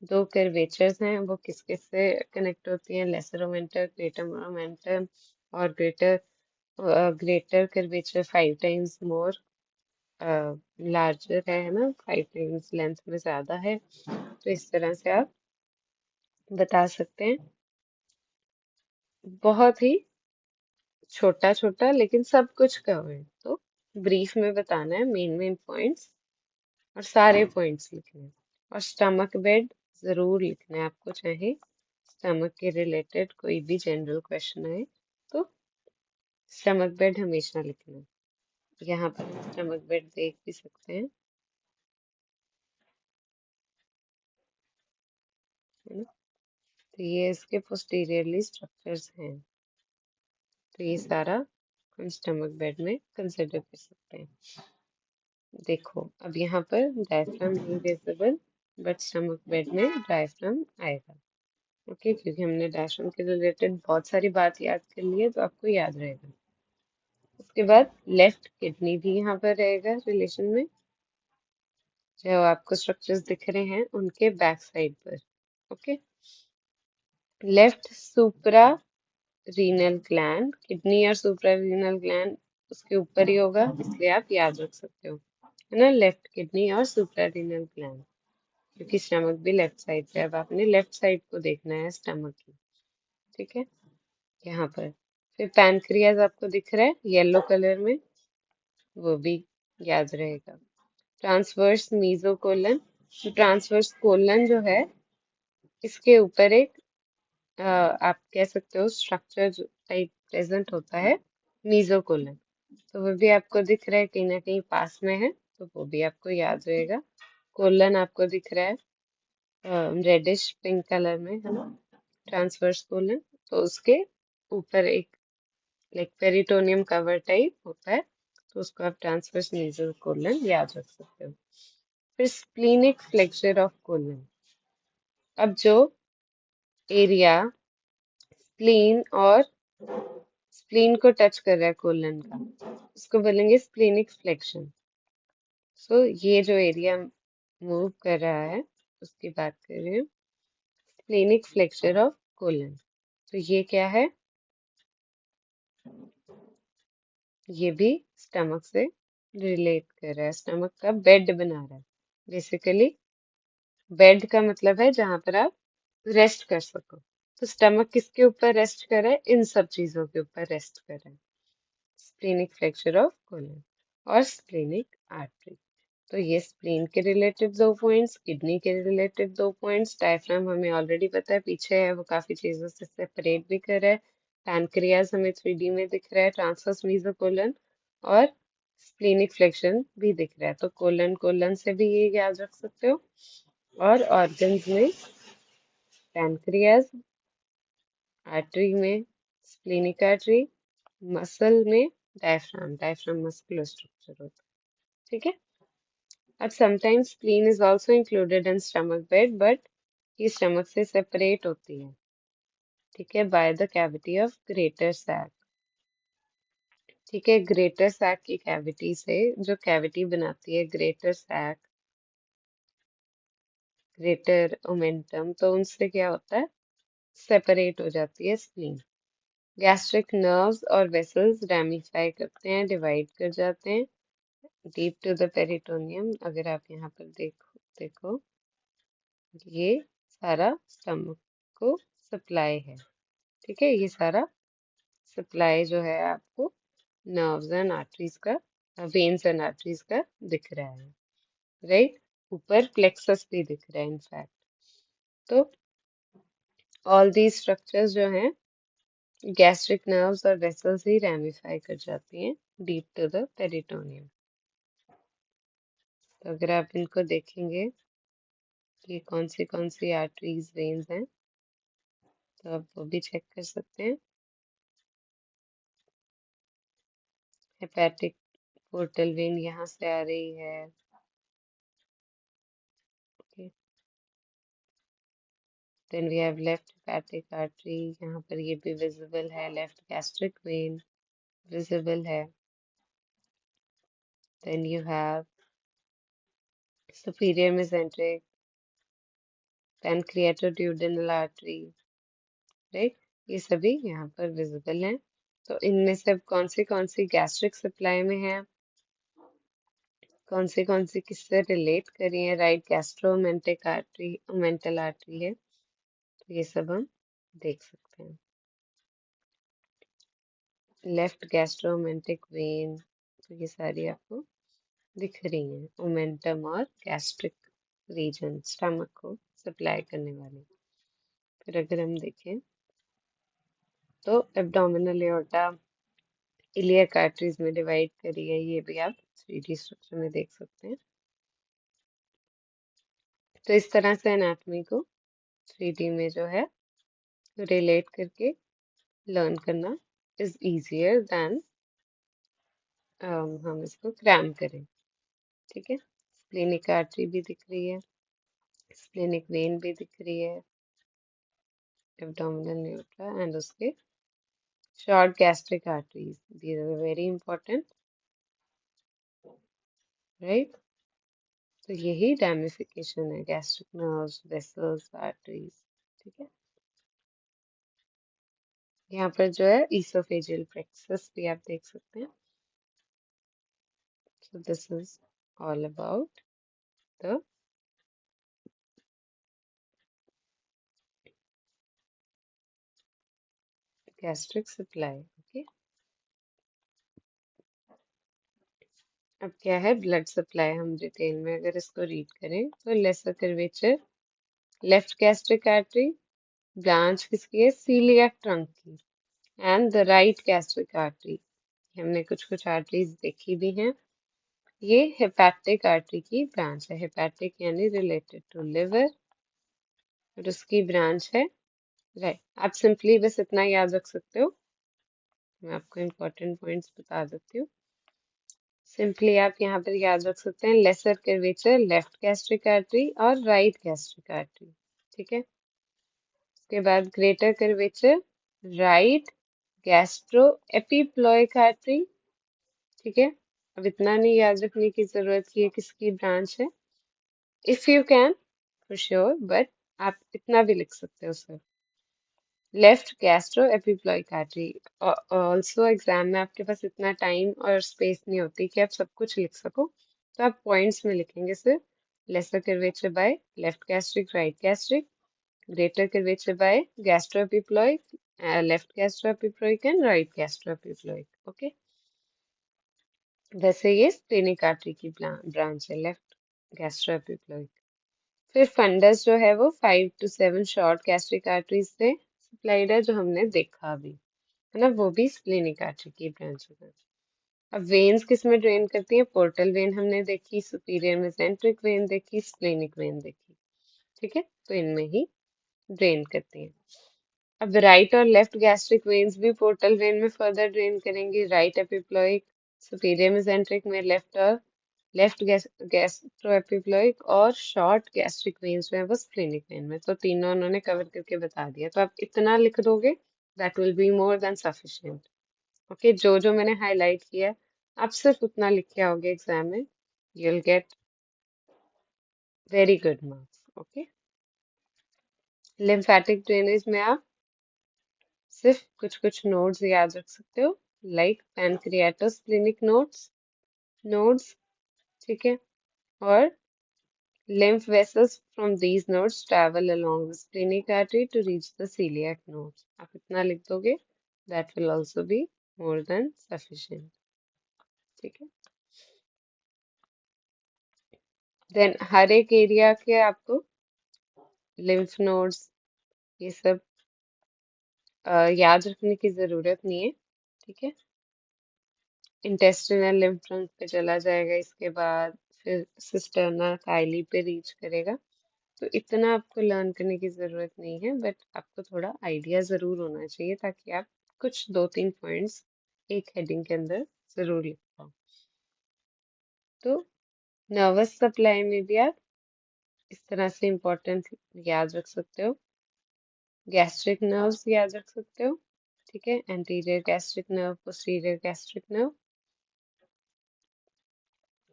2 कर्वेचर्स हैं, वो किस किस से कनेक्ट होती हैं? लेसर ओमेंटर, ग्रेटर ओमेंटर, और greater curvature 5 times more larger है ना, 5 टाइम्स लेंथ में ज्यादा है। तो इस तरह से आप बता सकते हैं। बहुत ही छोटा छोटा लेकिन सब कुछ कवर है, तो ब्रीफ में बताना है, मेन मेन पॉइंट्स और सारे पॉइंट्स लिखने हैं। और स्टमक बेड जरूर लिखना है आपको, चाहे स्टमक के रिलेटेड कोई भी जनरल क्वेश्चन आए तो स्टमक बेड हमेशा लिखना है। यहाँ पर हम स्टमक बेड देख भी सकते हैं, है ना। तो ये इसके पोस्टीरियरली स्ट्रक्चर्स हैं, तो ये सारा हम स्टमक बेड में कंसिडर कर सकते हैं। देखो अब यहाँ पर डायफ्राम नहीं विजिबल, बट स्टमक बेड में डायफ्राम आएगा। ओके, क्योंकि हमने डायफ्राम के रिलेटेड बहुत सारी बात याद कर ली है तो आपको याद रहेगा। उसके बाद लेफ्ट किडनी भी यहाँ पर रहेगा रिलेशन में, जो आपको स्ट्रक्चर्स दिख रहे हैं उनके बैक साइड पर। Okay, left supra renal gland, kidney और सुप्रा रीनल ग्लैंड उसके ऊपर ही होगा, इसलिए आप याद रख सकते हो, है ना, लेफ्ट किडनी और सुप्रा रीनल ग्लैंड, क्योंकि स्टमक भी लेफ्ट साइड पे है। अब आपने लेफ्ट साइड को देखना है स्टमक की, ठीक है, यहाँ पर। फिर पैनक्रियाज आपको दिख रहा है येलो कलर में, वो भी याद रहेगा। ट्रांसवर्स मीजोकोलन, तो ट्रांसवर्स कोलन जो है इसके ऊपर एक आप कह सकते हो स्ट्रक्चर टाइप प्रेजेंट होता है, मीजोकोलन, तो वो भी आपको दिख रहा है कहीं ना कहीं पास में है, तो वो भी आपको याद रहेगा। कोलन आपको दिख रहा है रेडिश पिंक कलर में, है ना, ट्रांसवर्स कोलन, तो उसके ऊपर एक लाइक पेरिटोनियम कवर टाइप होता है, तो उसको आप ट्रांसवर्स मीजोकोलन कोलन याद रख सकते हो। फिर स्प्लीनिक फ्लेक्चर ऑफ कोलन, अब जो एरिया स्प्लीन और स्प्लीन को टच कर रहा है कोलन का, उसको बोलेंगे स्प्लीनिक फ्लेक्शन। सो ये जो एरिया मूव कर रहा है उसकी बात कर रही हूँ, स्प्लीनिक फ्लेक्चर ऑफ कोलन। तो ये क्या है, ये भी स्टमक से रिलेट कर रहा है, स्टमक का बेड बना रहा है। बेसिकली बेड का मतलब है जहां पर आप रेस्ट कर सको, तो स्टमक किसके ऊपर रेस्ट कर रहा है, इन सब चीजों के ऊपर रेस्ट कर रहा है। स्प्लीनिक फ्लेक्चर ऑफ कोलन और स्प्लीनिक आर्टरी, तो ये स्प्लीन के रिलेटेड दो पॉइंट्स, किडनी के रिलेटेड दो पॉइंट्स। डायफ्राम हमें ऑलरेडी पता है पीछे है, वो काफी चीजों से सेपरेट भी कर रहा है। पैनक्रियाज हमें 3D में दिख रहा है, ट्रांसवर्स मीजोकोलन और स्प्लीनिक फ्लेक्शन भी दिख रहा है, तो कोलन कोलन से भी ये याद रख सकते हो। और ऑर्गन्स में पैनक्रियाज, आर्टरी में स्प्लीनिक आर्टरी, मसल में डायफ्राम, डायफ्राम मस्कुलर स्ट्रक्चर होता है, ठीक है। अब sometimes spleen is also included in stomach bed, but ये स्टमक से सेपरेट होती है, ठीक है, by the cavity of greater sac, ठीक है। ग्रेटर सैक की कैविटी से, जो कैविटी बनाती है ग्रेटर सैक, ग्रेटर ओमेंटम, तो उनसे क्या होता है, सेपरेट हो जाती है स्प्लीन। गैस्ट्रिक नर्व्स और वेसल्स रैमिफाई करते हैं, डिवाइड कर जाते हैं डीप टू द पेरिटोनियम। अगर आप यहाँ पर देखो देखो ये सारा स्टमक को सप्लाई है, ठीक है, ये सारा सप्लाई जो है आपको नर्व्स एंड आर्टरीज का, वेन्स एंड आर्टरीज का दिख रहा है, राइट। ऊपर प्लेक्सस भी दिख रहा है इनफैक्ट। तो ऑल दीज स्ट्रक्चर्स जो हैं गैस्ट्रिक नर्व्स और वेसल्स ही रैमिफाई कर जाती हैं डीप टू द पेरिटोनियम। तो अगर आप इनको देखेंगे कि कौन सी आर्टरीज वेन्स हैं, तो आप वो भी चेक कर सकते हैं। हेपेटिक पोर्टल वेन यहाँ से आ रही है, okay. Then we have left hepatic artery, यहाँ पर ये भी विजिबल है, लेफ्ट गैस्ट्रिक वेन विजिबल है। Then you have superior mesenteric, pancreatoduodenal artery, right, ये सभी यहाँ पर विजिबल हैं। तो इनमें से कौन सी गैस्ट्रिक सप्लाई में है, कौन सी किससे रिलेट करी है, राइट गैस्ट्रोमेंटिक आर्टरी, मेंटल आर्टरी है, तो ये सब हम देख सकते हैं। लेफ्ट गैस्ट्रोमेंटिक वेन, तो ये सारी आपको दिख रही हैं, ओमेंटम और गैस्ट्रिक रीजन स्टमक को सप्लाई करने वाले। फिर अगर हम देखें तो एब्डोमिनल एओर्टा इलियक आर्टरीज में डिवाइड करी है, ये भी आप 3D स्ट्रक्चर में देख सकते हैं। तो इस तरह से एनाटॉमी को 3D में जो है रिलेट करके लर्न करना इज इजियर देन हम इसको क्रैम करें, ठीक है। स्प्लेनिक आर्टरी भी दिख रही है, स्प्लेनिक वेन भी दिख रही है, एब्डोमिनल एओर्टा एंड उसके short gastric arteries. These are very important, right? तो यही डैमिफिकेशन है, गैस्ट्रिक नर्व्स, वेसल्स, आर्टरीज। ठीक है। यहाँ पर जो है इसोफेजियल प्लेक्सस भी आप देख सकते हैं। So this is all about the gastric supply. Okay. अब क्या है ब्लड सप्लाई, हम डिटेल में अगर इसको रीड करें तो lesser curvature, left gastric artery, branch किसकी है, सीलियाक ट्रंक की, and the right gastric artery. हमने कुछ कुछ आर्टरीज देखी भी हैं। ये हेपेटिक आर्टरी की ब्रांच है, हेपेटिक यानी रिलेटेड टू लिवर, और उसकी ब्रांच है राइट। आप सिंपली बस इतना याद रख सकते हो, मैं आपको इम्पोर्टेंट पॉइंट्स बता देती हूँ। सिंपली आप यहाँ पर याद रख सकते हैं lesser curvature left gastric artery और राइट गैस्ट्रिक आर्टरी। ठीक है। उसके बाद greater curvature right gastro epiploic artery. ठीक है। अब इतना नहीं याद रखने की जरूरत कि ये किसकी ब्रांच है, if you can for sure, but आप इतना भी लिख सकते हो sir, left gastro epiploic artery. Also exam में आपके पास इतना टाइम और स्पेस नहीं होती कि आप सब कुछ लिख सको, तो आप पॉइंट्स में लिखेंगे सिर्फ lesser curvature by left gastric right gastric, greater curvature by gastroepiploic, left gastroepiploic and right gastroepiploic. Okay. वैसे ये स्प्लेनिक आर्टरी की ब्रांच है, लेफ्ट गैस्ट्रोएपिप्लॉइक। फिर फंडस जो है वो 5 to 7 शॉर्ट गैस्ट्रिक आर्टरीज से सप्लाइड है, जो हमने देखा अभी, है ना, वो भी स्प्लेनिक आर्टरी की ब्रांच है। अब वेन्स किस में ड्रेन करती है, पोर्टल वेन हमने देखी, सुपीरियर मेसेंट्रिक वेन देखी, स्प्लेनिक वेन देखी। ठीक है, तो इनमें ही ड्रेन करती है। अब राइट और लेफ्ट गैस्ट्रिक वेन्स भी पोर्टल वेन में फर्दर ड्रेन करेंगी, राइट एपिप्लॉइक, सुपीरियर मेसेंट्रिक में लेफ्ट और लेफ्ट गैस्ट्रो एपिप्लॉइक, और शॉर्ट गैस्ट्रिक वेन्स जो है वो स्प्लेनिक वेन में। तो तीनों उन्होंने कवर करके बता दिया, तो आप इतना लिख दोगे, that will be more than sufficient. Okay, जो जो मैंने हाईलाइट किया आप सिर्फ उतना लिख के आओगे एग्जाम में, you will get very good marks. Okay. Lymphatic drainage में आप सिर्फ कुछ कुछ नोड्स याद रख सकते हो, लाइक पैनक्रियाटोस्प्लेनिक नोड्स। ठीक है। और lymph vessels from these nodes travel along the splenic artery to reach the celiac nodes. आप इतना लिख दोगे, that will also be more than sufficient. ठीक है। देन हर एक एरिया के आपको lymph nodes ये सब याद रखने की जरूरत नहीं है। ठीक है। इंटेस्टिनल लिम्फ ट्रंक पे चला जाएगा, इसके बाद फिर सिस्टर्ना काइली पे रीच करेगा। तो इतना आपको लर्न करने की जरूरत नहीं है, बट आपको थोड़ा आइडिया जरूर होना चाहिए, ताकि आप कुछ 2-3 पॉइंट्स एक हेडिंग के अंदर जरूर लिख पाओ। तो नर्वस सप्लाई में भी आप इस तरह से इम्पोर्टेंट याद रख सकते हो, गैस्ट्रिक नर्व्स याद रख सकते हो। ठीक है, anterior gastric nerve, posterior gastric nerve,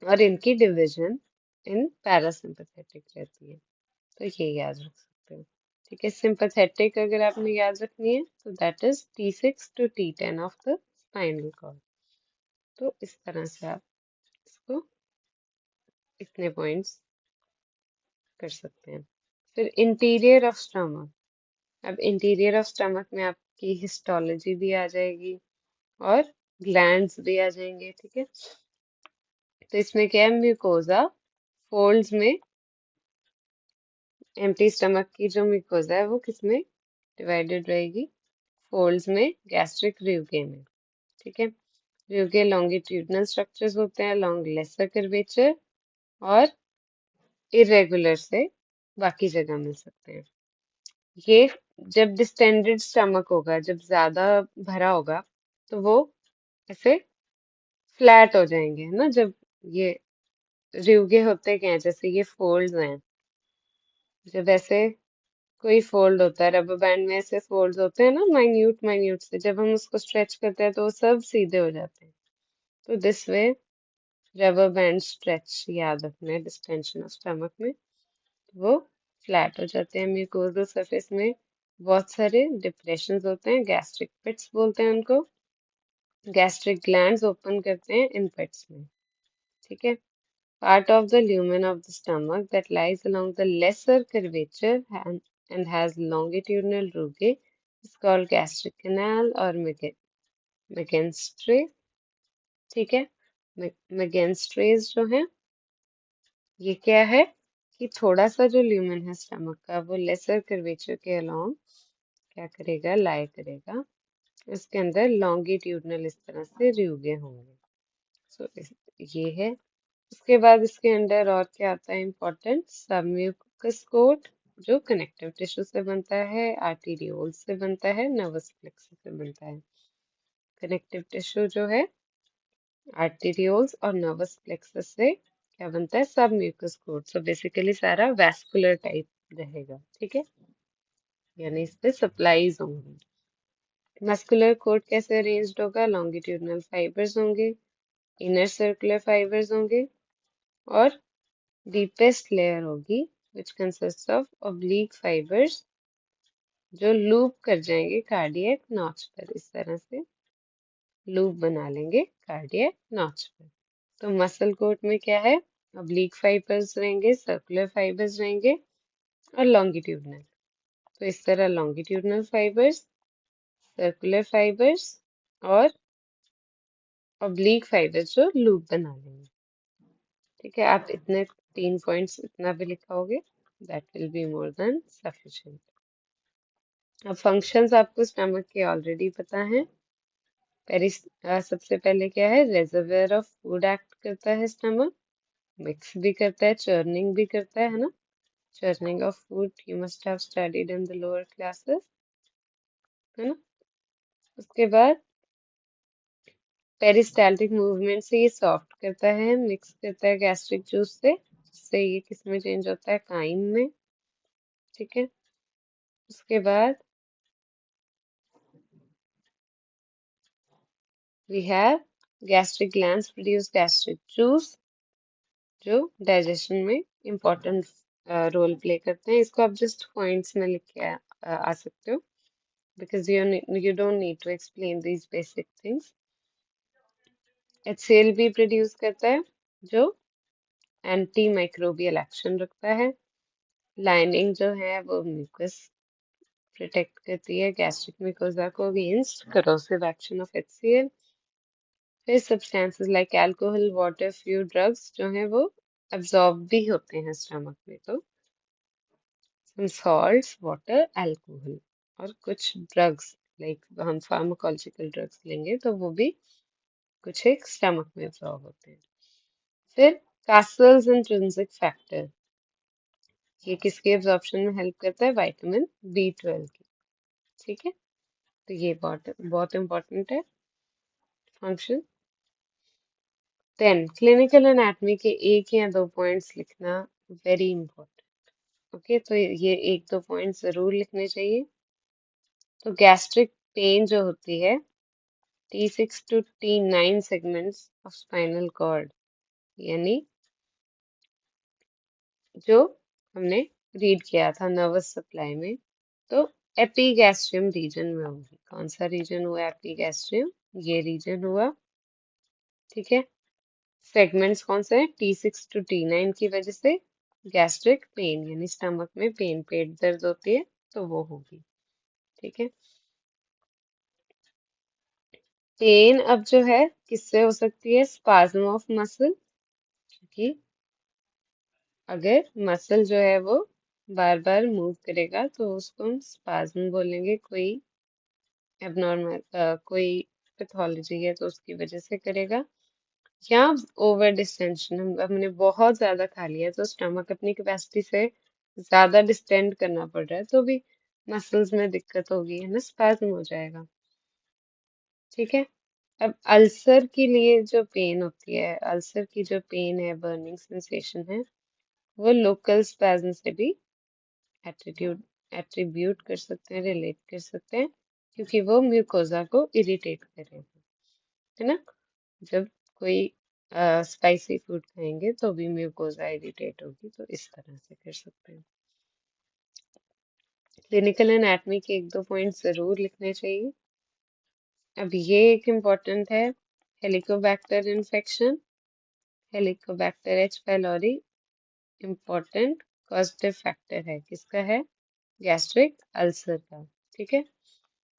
और इनकी डिवीजन इन पैरासिम्पथेटिक रहती है, तो ये याद रख सकते हो। ठीक है, सिंपैथेटिक अगर आपने याद रखनी है तो that is T6 to T10 of the spinal cord. तो इस तरह से आप इसको इतने पॉइंट्स कर सकते हैं। फिर इंटीरियर ऑफ स्टमक, अब इंटीरियर ऑफ स्टमक में आपकी हिस्टोलॉजी भी आ जाएगी और ग्लैंड्स भी आ जाएंगे। ठीक है, तो इसमें क्या है, म्यूकोजा फोल्ड्स में, एम्प्टी स्टमक की जो म्यूकोजा है वो किसमें डिवाइडेड रहेगी, फोल्ड्स में, गैस्ट्रिक रिवगे में। ठीक है, रिवगे लॉन्गिट्यूडनल स्ट्रक्चर्स होते हैं लॉन्ग लेसर कर्वेचर, और इरेगुलर से बाकी जगह मिल सकते हैं। ये जब डिस्टेंडेड स्टमक होगा, जब ज्यादा भरा होगा, तो वो ऐसे फ्लैट हो जाएंगे, है ना। जब ये रिवगे होते क्या हैं, जैसे ये फोल्ड्स हैं, जब ऐसे कोई फोल्ड होता है रबर बैंड में, ऐसे फोल्ड होते हैं ना माइन्यूट माइन्यूट से, जब हम उसको स्ट्रेच करते हैं तो वो सब सीधे हो जाते हैं। तो this way rubber band stretch, याद रखना है डिस्टेंशन ऑफ स्टमक में, वो फ्लैट हो जाते हैं। म्यूकोजल सरफेस में बहुत सारे डिप्रेशंस होते हैं, गैस्ट्रिक पिट्स बोलते हैं उनको। गैस्ट्रिक ग्लैंड्स ओपन करते हैं इन पिट्स में, ठीक है। Part of the lumen of the stomach that lies along the lesser curvature and has longitudinal rugae is called gastric canal or megastrate, ठीक है। megastrates जो है, ये क्या है कि थोड़ा सा जो ल्यूमेन है स्टमक का, वो लेसर कर्वेचर के अलोंग क्या करेगा, लाई करेगा। इसके अंदर लॉन्गिट्यूडनल इस तरह से रूगे होंगे। सो ये है। उसके बाद इसके अंदर और क्या आता है इम्पोर्टेंट, सबम्यूकस कोट जो कनेक्टिव टिश्यू से बनता है, आर्टीरियोल से बनता है, नर्वस प्लेक्सस से बनता है। कनेक्टिव टिश्यू जो है आर्टीरियोल्स और नर्वस प्लेक्सस से क्या बनता है, सबम्यूकस कोट। सो बेसिकली सारा वैस्कुलर टाइप रहेगा, ठीक है, यानी इस पे सप्लाईज होंगी। मस्कुलर कोट कैसे अरेंज्ड होगा, लॉन्गिट्यूडनल फाइबर्स होंगे, इनर सर्कुलर फाइबर्स होंगे, और डीपेस्ट लेयर होगी which consists of oblique fibers जो लूप कर जाएंगे कार्डियक नॉच पर, इस तरह से लूप बना लेंगे कार्डियक नॉच पर। तो मसल कोट में क्या है, oblique फाइबर्स रहेंगे, सर्कुलर फाइबर्स रहेंगे और लॉन्गिट्यूडनल। तो इस तरह लॉन्गिट्यूडनल फाइबर्स, सर्कुलर फाइबर्स और oblique फाइबर्स जो लूप बना लेंगे, ठीक है। आप इतने 3 पॉइंट्स इतना भी लिखाओगे, that will be more than sufficient. अब फंक्शंस आपको स्टमक के ऑलरेडी पता है। सबसे पहले क्या है, रिजर्वियर ऑफ फूड एक्ट करता है स्टमक, मिक्स भी करता है, चर्निंग भी करता है ना। Churning of food you must have studied in the lower classes, है ना। उसके बाद पेरिस्टाल्टिक मूवमेंट से ये सॉफ्ट करता है, मिक्स करता है गैस्ट्रिक जूस से, जिससे ये किस में चेंज होता है, काइन में, ठीक है। उसके बाद we have gastric glands produce gastric juice जो डाइजेशन में इम्पोर्टेंट रोल प्ले करते हैं। इसको आप जस्ट पॉइंट्स में लिख के आ सकते हो, because you don't need to explain these basic things. HCl भी प्रोड्यूस करता है जो एंटी माइक्रोबियल एक्शन रखता है। लाइनिंग जो है वो म्यूकस प्रोटेक्ट करती है गैस्ट्रिक म्यूकोजा को against corrosive action of HCl। फिर substances like alcohol, water, few drugs जो हैं वो अब्जॉर्ब भी होते हैं स्टमक में। तो सॉल्ट्स, वाटर, अल्कोहल और कुछ ड्रग्स लाइक हम फार्माकोलॉजिकल ड्रग्स लेंगे तो वो भी कुछ एक स्टमक में अब्जॉर्ब होते हैं। फिर कासल्स इंट्रिंसिक फैक्टर, ये किसके अब्जॉर्प्शन में हेल्प करता है, विटामिन B12 की, ठीक है। तो ये बहुत बहुत इंपॉर्टेंट है फंक्शन। देन क्लिनिकल एनाटॉमी के 1 या 2 पॉइंट्स लिखना, वेरी इंपॉर्टेंट। ओके, तो ये 1-2 पॉइंट जरूर लिखने चाहिए। तो गैस्ट्रिक पेन जो होती है, T6 to T9 segments of spinal cord, यानी जो हमने रीड किया था नर्वस सप्लाई में, तो एपीगैस्ट्रियम रीजन में होगी। कौन सा रीजन हुआ एपीगैस्ट्रियम, ये रीजन हुआ, ठीक है। सेगमेंट्स कौन से हैं, T6 to T9 की वजह से गैस्ट्रिक पेन यानी स्टमक में पेन, पेट दर्द होती है तो वो होगी, ठीक है। पेन अब जो है किससे हो सकती है, स्पाज्म ऑफ मसल, क्योंकि अगर मसल जो है वो बार बार मूव करेगा तो उसको हम स्पाज्म बोलेंगे। कोई एबनॉर्मल कोई पैथोलॉजी है तो उसकी वजह से करेगा, या ओवर डिस्टेंशन, हमने बहुत ज्यादा खा लिया तो स्टमक अपनी कैपेसिटी से ज्यादा डिस्टेंड करना पड़ रहा है तो भी मसल्स में दिक्कत होगी, है ना, स्पाज्म हो जाएगा, ठीक है। अब अल्सर के लिए जो पेन होती है, अल्सर की जो पेन है, बर्निंग सेंसेशन है, वो लोकल स्पैज्म से भी एटीट्यूड एट्रीब्यूट कर सकते हैं, रिलेट कर सकते हैं, क्योंकि वो म्यूकोजा को इरिटेट करेगा, है ना। जब कोई स्पाइसी फूड खाएंगे तो भी म्यूकोजा इरिटेट होगी, तो इस तरह से कर सकते हैं। क्लिनिकल एनाटॉमी के एक दो पॉइंट जरूर लिखने चाहिए। अब ये एक इम्पॉर्टेंट है, Helicobacter infection, Helicobacter H pylori important causative factor है, किसका है, गैस्ट्रिक अल्सर का, ठीक है।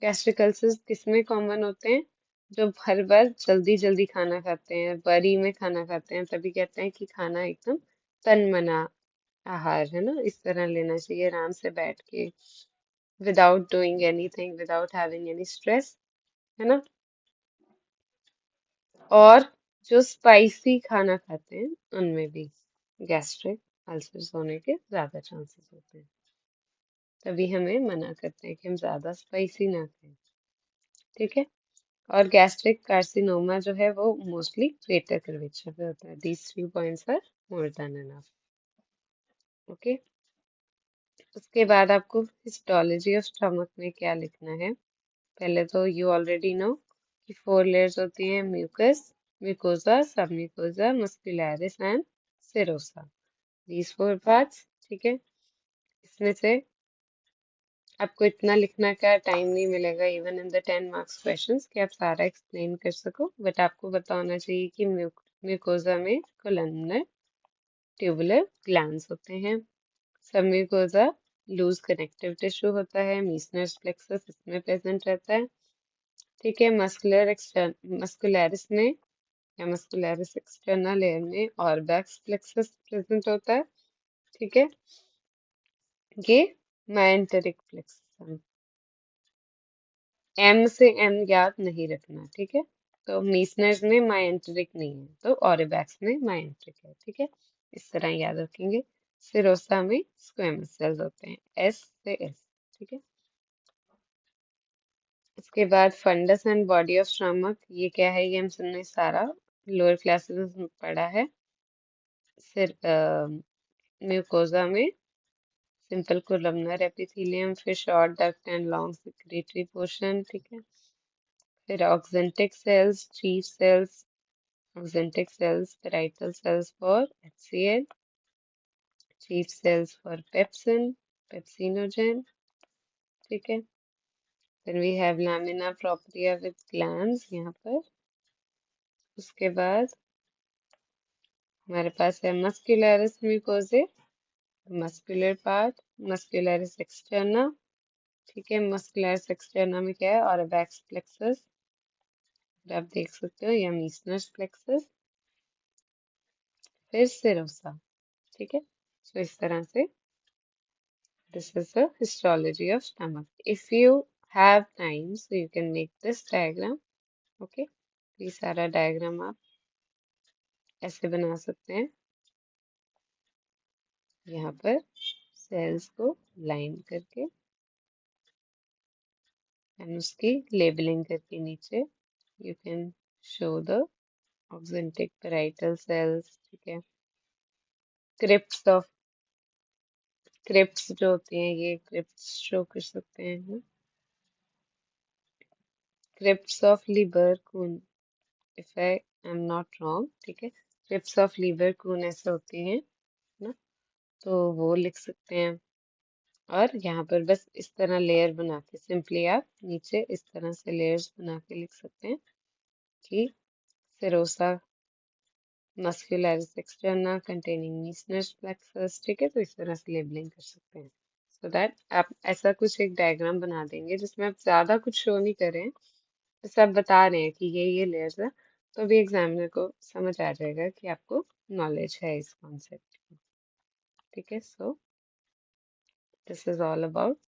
गैस्ट्रिक अल्सर किसमें कॉमन होते हैं, जो हर बार जल्दी जल्दी खाना खाते हैं, बरी में खाना खाते हैं, तभी कहते हैं कि खाना एकदम तन मना आहार है ना, इस तरह लेना चाहिए, आराम से बैठ के, without doing anything, without having any stress, है ना। और जो स्पाइसी खाना खाते हैं उनमें भी गैस्ट्रिक अल्सर्स होने के ज्यादा चांसेस होते हैं, तभी हमें मना करते हैं कि हम ज्यादा स्पाइसी ना खाएं, ठीक है। और गैस्ट्रिक कार्सिनोमा जो है वो मोस्टली ग्रेटर कर्वेचर पे होता है। These 3 points are more than enough, okay. उसके बाद आपको हिस्टोलॉजी ऑफ स्टमक में क्या लिखना है, पहले तो यू ऑलरेडी नो कि 4 लेयर्स होती हैं, mucus, mucosa, submucosa, muscularis and serosa, these 4 parts, ठीक है। इसमें से आपको इतना लिखना का टाइम नहीं मिलेगा even in the 10 marks questions कि आप सारा एक्सप्लेन कर सको, बट आपको पता होना चाहिए कि म्यूकोजा में कोलमनर ट्यूबुलर ग्लैंड्स होते हैं, सब म्यूकोजा लूज कनेक्टिव टिश्यू होता है, मीसनस प्लेक्सस इसमें प्रेजेंट रहता है, ठीक है। मस्कुलैरिस में या मस्कुलैरिस एक्सटर्नल लेयर में ऑर्बैक्स प्लेक्सस प्रेजेंट होता है, ठीक है। ये माइंटरिक प्लेक्सस, एम से एम याद नहीं रखना, ठीक है। तो मीसनर्स में माइंटरिक नहीं है, तो ऑरिबैक्स में माइंटरिक है, ठीक है, इस तरह याद रखेंगे। सिरोसा में स्क्वेमस सेल्स होते हैं, एस से एस, ठीक है। इसके बाद fundus and body of stomach, ये क्या है, ये हम सबने सारा लोअर क्लासेस में पढ़ा है। सिर म्यूकोजा में सिंपल कोलमनर एपिथेलियम, फिर short duct and long secretory portion, ठीक है। फिर oxyntic cells, chief cells, oxyntic cells, parietal cells for HCl, chief cells for pepsin, pepsinogen, ठीक है। फिर we have lamina propria with glands यहाँ पर। उसके बाद हमारे पास है muscularis mucosae, muscular part, muscularis externa, ठीक है। मस्कुलरिस एक्सटर्ना में क्या है, ऑरिबैक्स प्लेक्सस, आप देख सकते हो, या मीसनस प्लेक्सस, फिर सिरोसा, ठीक है। तो इस तरह से this is the histology of stomach. If you have time, so you can make this diagram. Okay, ये सारा डायग्राम आप ऐसे बना सकते हैं, यहाँ पर सेल्स को लाइन करके एंड उसकी लेबलिंग करके नीचे you can show the oxyntic parietal cells, ठीक है। क्रिप्ट्स जो होती हैं, ये क्रिप्ट्स शो कर सकते हैं, क्रिप्ट्स ऑफ लिवर खून, if I am not wrong, ठीक है। क्रिप्ट्स ऑफ लिवर खून ऐसे होती हैं ना, तो वो लिख सकते हैं। और यहाँ पर बस इस तरह लेयर बना के सिंपली आप नीचे इस तरह से लेयर्स बना के लिख सकते हैं कि serosa muscularis externa containing मीसनस plexus, ठीक है। तो इस तरह से लेबलिंग कर सकते हैं, सो दैट आप ऐसा कुछ एक डायग्राम बना देंगे जिसमें आप ज्यादा कुछ शो नहीं करें, बस आप बता रहे हैं कि ये लेयर्स है, तो भी एग्जामिनर को समझ आ जाएगा कि आपको नॉलेज है इस कॉन्सेप्ट की, ठीक है। So this is all about